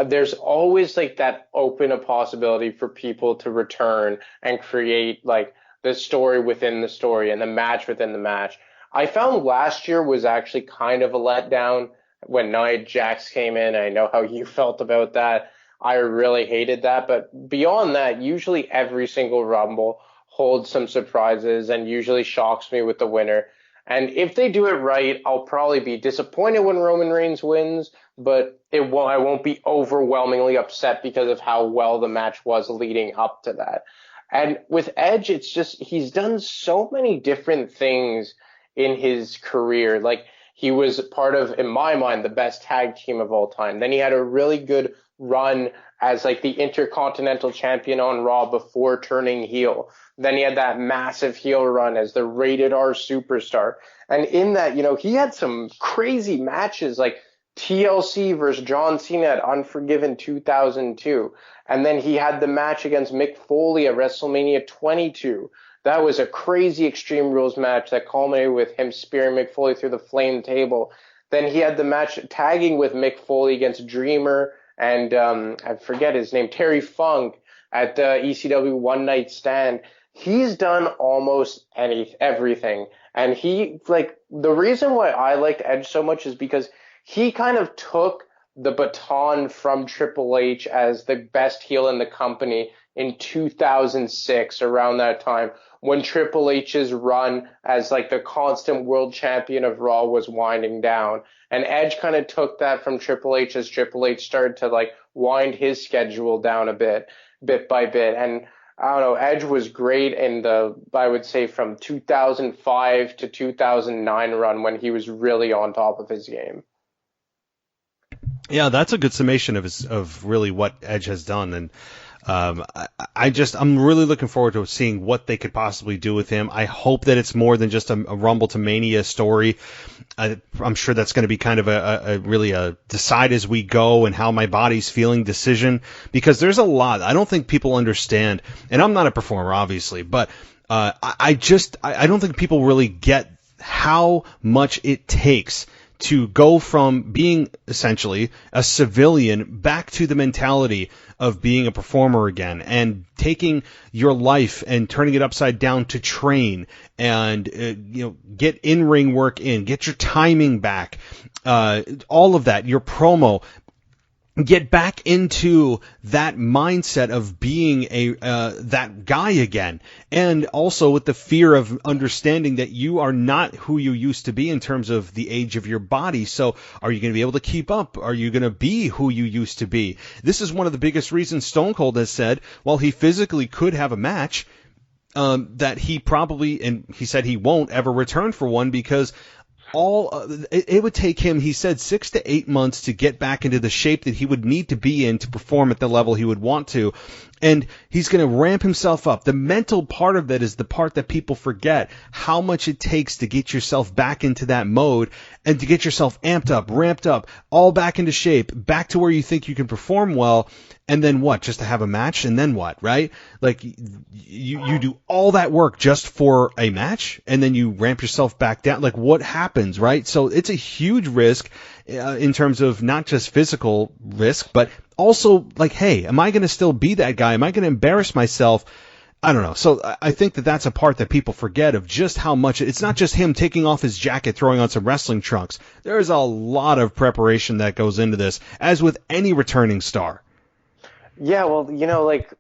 There's always like that open a possibility for people to return and create like the story within the story and the match within the match. I found last year was actually kind of a letdown when Nia Jax came in. I know how you felt about that. I really hated that. But beyond that, usually every single Rumble holds some surprises and usually shocks me with the winner. And if they do it right, I'll probably be disappointed when Roman Reigns wins, but I won't be overwhelmingly upset because of how well the match was leading up to that. And with Edge, it's just, he's done so many different things in his career. Like, he was part of, in my mind, the best tag team of all time. Then he had a really good run as like the Intercontinental Champion on Raw before turning heel. Then he had that massive heel run as the rated R superstar. And in that, he had some crazy matches like TLC versus John Cena at Unforgiven 2002. And then he had the match against Mick Foley at WrestleMania 22. That was a crazy Extreme Rules match that culminated with him spearing Mick Foley through the flame table. Then he had the match tagging with Mick Foley against Dreamer and I forget his name, Terry Funk at the ECW One Night Stand. He's done almost everything. And the reason why I liked Edge so much is because he kind of took the baton from Triple H as the best heel in the company in 2006, around that time, when Triple H's run as like the constant world champion of Raw was winding down. And Edge kind of took that from Triple H as Triple H started to like wind his schedule down a bit by bit. And I don't know, Edge was great in I would say from 2005 to 2009 run when he was really on top of his game. Yeah, that's a good summation of really what Edge has done. And I'm really looking forward to seeing what they could possibly do with him. I hope that it's more than just a Rumble to Mania story. I'm sure that's going to be kind of a decide as we go and how my body's feeling decision, because there's a lot. I don't think people understand, and I'm not a performer, obviously, but I don't think people really get how much it takes to go from being essentially a civilian back to the mentality of being a performer again, and taking your life and turning it upside down to train and get in-ring work in, get your timing back, all of that, your promo. Get back into that mindset of being that guy again, and also with the fear of understanding that you are not who you used to be in terms of the age of your body. So are you going to be able to keep up? Are you going to be who you used to be? This is one of the biggest reasons Stone Cold has said, while he physically could have a match, that he probably, and he said he won't ever return for one, because it would take him, he said, 6 to 8 months to get back into the shape that he would need to be in to perform at the level he would want to. And he's going to ramp himself up. The mental part of that is the part that people forget, how much it takes to get yourself back into that mode and to get yourself amped up, ramped up, all back into shape, back to where you think you can perform well. And then what? Just to have a match? And then what, right? Like, you do all that work just for a match, and then you ramp yourself back down. Like, what happens, right? So it's a huge risk in terms of not just physical risk, but also, like, hey, am I going to still be that guy? Am I going to embarrass myself? I don't know. So I think that that's a part that people forget of just how much it's not just him taking off his jacket, throwing on some wrestling trunks. There's a lot of preparation that goes into this, as with any returning star. Yeah, well, like,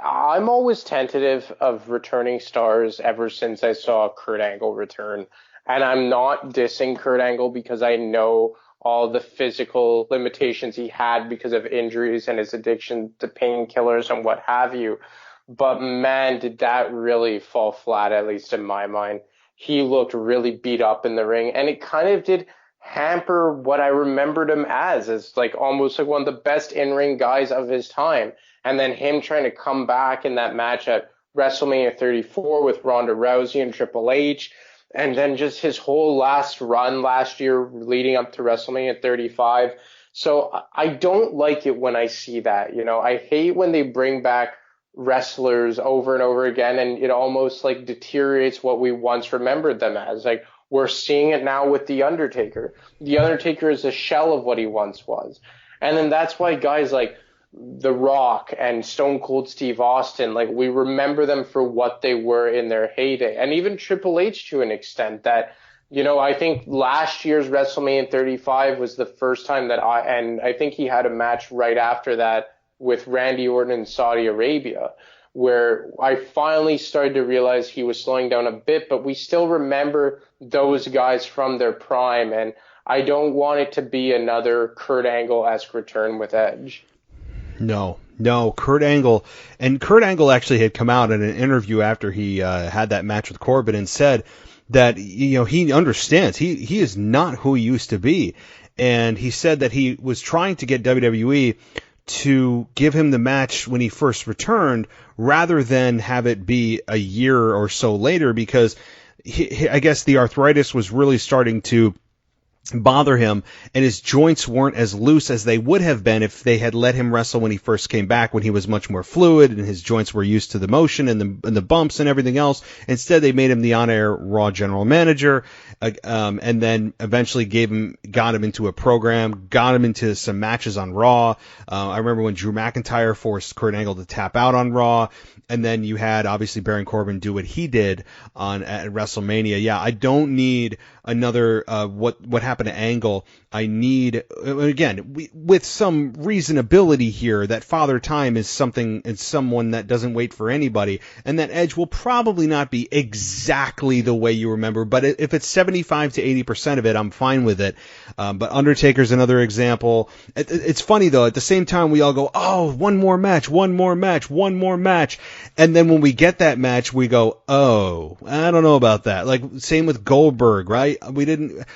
I'm always tentative of returning stars ever since I saw Kurt Angle return. And I'm not dissing Kurt Angle because I know all the physical limitations he had because of injuries and his addiction to painkillers and what have you. But man, did that really fall flat, at least in my mind. He looked really beat up in the ring, and it kind of did hamper what I remembered him as like almost like one of the best in-ring guys of his time. And then him trying to come back in that match at WrestleMania 34 with Ronda Rousey and Triple H, and then just his whole last run last year leading up to WrestleMania 35. So I don't like it when I see that. I hate when they bring back wrestlers over and over again, and it almost like deteriorates what we once remembered them as. Like, we're seeing it now with The Undertaker. The Undertaker is a shell of what he once was. And then that's why guys like The Rock and Stone Cold Steve Austin, like, we remember them for what they were in their heyday. And even Triple H to an extent that, I think last year's WrestleMania 35 was the first time that I think he had a match right after that with Randy Orton in Saudi Arabia, where I finally started to realize he was slowing down a bit, but we still remember those guys from their prime, and I don't want it to be another Kurt Angle-esque return with Edge. No, Kurt Angle actually had come out in an interview after he had that match with Corbin and said that, he understands he is not who he used to be, and he said that he was trying to get WWE to give him the match when he first returned rather than have it be a year or so later, because I guess the arthritis was really starting to bother him, and his joints weren't as loose as they would have been if they had let him wrestle when he first came back, when he was much more fluid and his joints were used to the motion and the bumps and everything else. Instead, they made him the on-air Raw general manager, and then eventually got him into a program, got him into some matches on Raw. I remember when Drew McIntyre forced Kurt Angle to tap out on Raw. And then you had, obviously, Baron Corbin do what he did at WrestleMania. Yeah, I don't need another what happened to Angle. I need, again, with some reasonability here, that Father Time is someone that doesn't wait for anybody, and that Edge will probably not be exactly the way you remember, but if it's 75 to 80% of it, I'm fine with it. But Undertaker's another example. It's funny, though, at the same time, we all go, oh, one more match. And then when we get that match, we go, oh, I don't know about that. Like, same with Goldberg, right?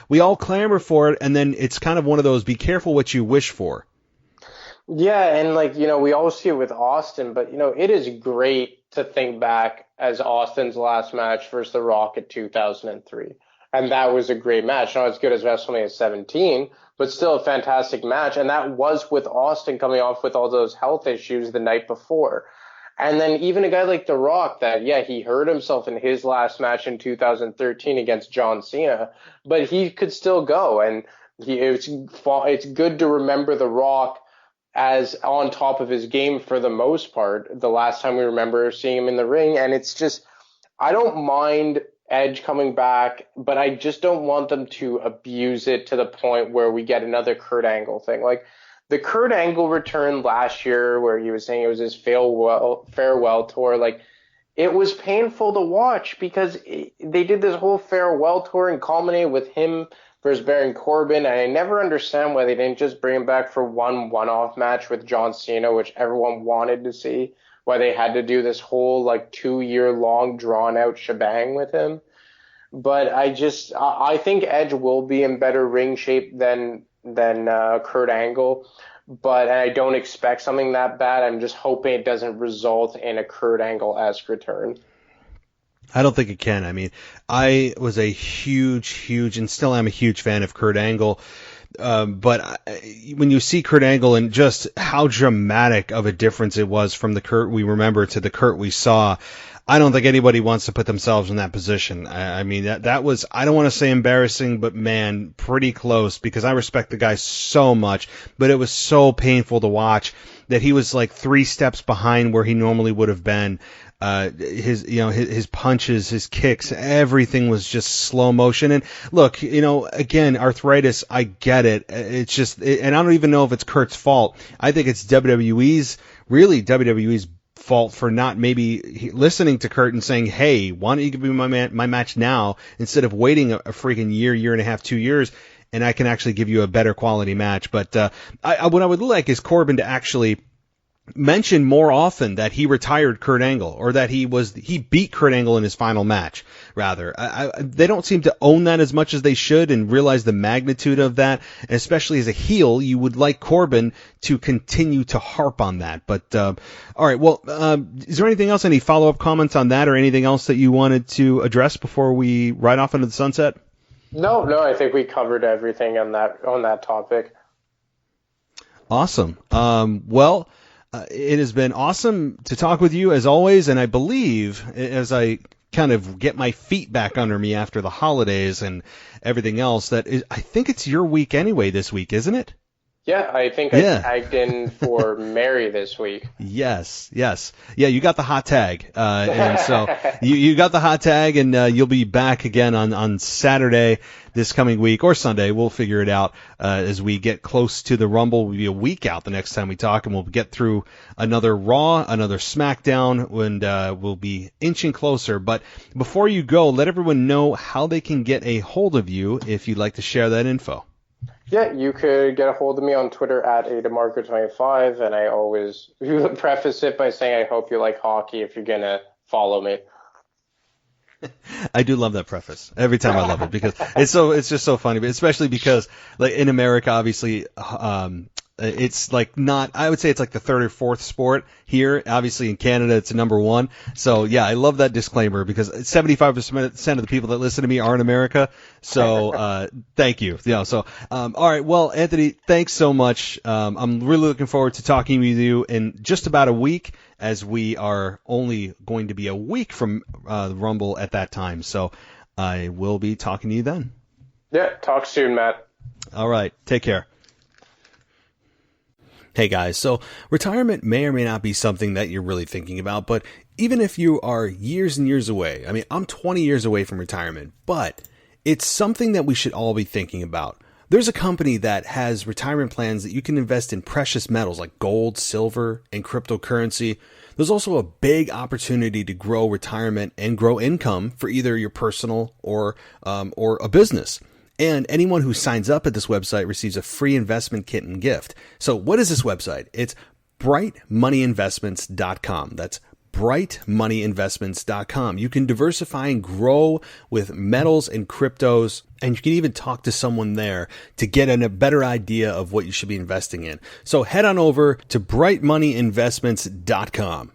We all clamor for it, and then it's kind of one of those, be careful what you wish for. Yeah, and we all see it with Austin, but it is great to think back as Austin's last match versus The Rock at 2003. And that was a great match. Not as good as WrestleMania 17, but still a fantastic match. And that was with Austin coming off with all those health issues the night before. And then even a guy like The Rock that, he hurt himself in his last match in 2013 against John Cena, but he could still go. And It's good to remember The Rock as on top of his game for the most part, the last time we remember seeing him in the ring. And it's just, I don't mind Edge coming back, but I just don't want them to abuse it to the point where we get another Kurt Angle thing. Like the Kurt Angle return last year where he was saying it was his farewell tour, like it was painful to watch because they did this whole farewell tour and culminated with him versus Baron Corbin, and I never understand why they didn't just bring him back for one-off match with John Cena, which everyone wanted to see, why they had to do this whole like 2-year-long drawn-out shebang with him. But I think Edge will be in better ring shape than Kurt Angle, but I don't expect something that bad. I'm just hoping it doesn't result in a Kurt Angle-esque return. I don't think it can. I mean, I was a huge, and still am a huge fan of Kurt Angle. But when you see Kurt Angle and just how dramatic of a difference it was from the Kurt we remember to the Kurt we saw, I don't think anybody wants to put themselves in that position. I mean, that was, I don't want to say embarrassing, but man, pretty close, because I respect the guy so much, but it was so painful to watch that he was like 3 steps behind where he normally would have been. His punches, his kicks, everything was just slow motion. And look, again, arthritis, I get it. It's just, and I don't even know if it's Kurt's fault. I think it's WWE's fault for not maybe listening to Kurt and saying, hey, why don't you give me my match now instead of waiting a freaking year and a half, 2 years, and I can actually give you a better quality match. But what I would like is Corbin to actually mention more often that he retired Kurt Angle, or that he beat Kurt Angle in his final match, rather. They don't seem to own that as much as they should and realize the magnitude of that. And especially as a heel, you would like Corbin to continue to harp on that. But, all right. Well, is there anything else, any follow-up comments on that, or anything else that you wanted to address before we ride off into the sunset? No, I think we covered everything on that topic. Awesome. Well, it has been awesome to talk with you as always, and I believe as I kind of get my feet back under me after the holidays and everything else, I think it's your week anyway this week, isn't it? Yeah, I think I tagged in for Mary this week. Yes. Yeah, you got the hot tag. And so you got the hot tag, and you'll be back again on Saturday this coming week, or Sunday. We'll figure it out as we get close to the Rumble. We'll be a week out the next time we talk, and we'll get through another Raw, another SmackDown, and we'll be inching closer. But before you go, let everyone know how they can get a hold of you if you'd like to share that info. Yeah, you could get a hold of me on Twitter at @AdaMarco25, and I always preface it by saying I hope you like hockey if you're going to follow me. I do love that preface. Every time I love it, because it's just so funny, but especially because like in America, obviously, it's like not, I would say it's like the 3rd or 4th sport here. Obviously in Canada, it's number 1. So yeah, I love that disclaimer because 75% of the people that listen to me are in America. So, thank you. So, all right. Well, Anthony, thanks so much. I'm really looking forward to talking with you in just about a week, as we are only going to be a week from, the Rumble at that time. So I will be talking to you then. Yeah. Talk soon, Matt. All right. Take care. Hey guys, so retirement may or may not be something that you're really thinking about, but even if you are years and years away, I mean, I'm 20 years away from retirement, but it's something that we should all be thinking about. There's a company that has retirement plans that you can invest in precious metals like gold, silver, and cryptocurrency. There's also a big opportunity to grow retirement and grow income for either your personal or a business. And anyone who signs up at this website receives a free investment kit and gift. So what is this website? It's brightmoneyinvestments.com. That's brightmoneyinvestments.com. You can diversify and grow with metals and cryptos, and you can even talk to someone there to get a better idea of what you should be investing in. So head on over to brightmoneyinvestments.com.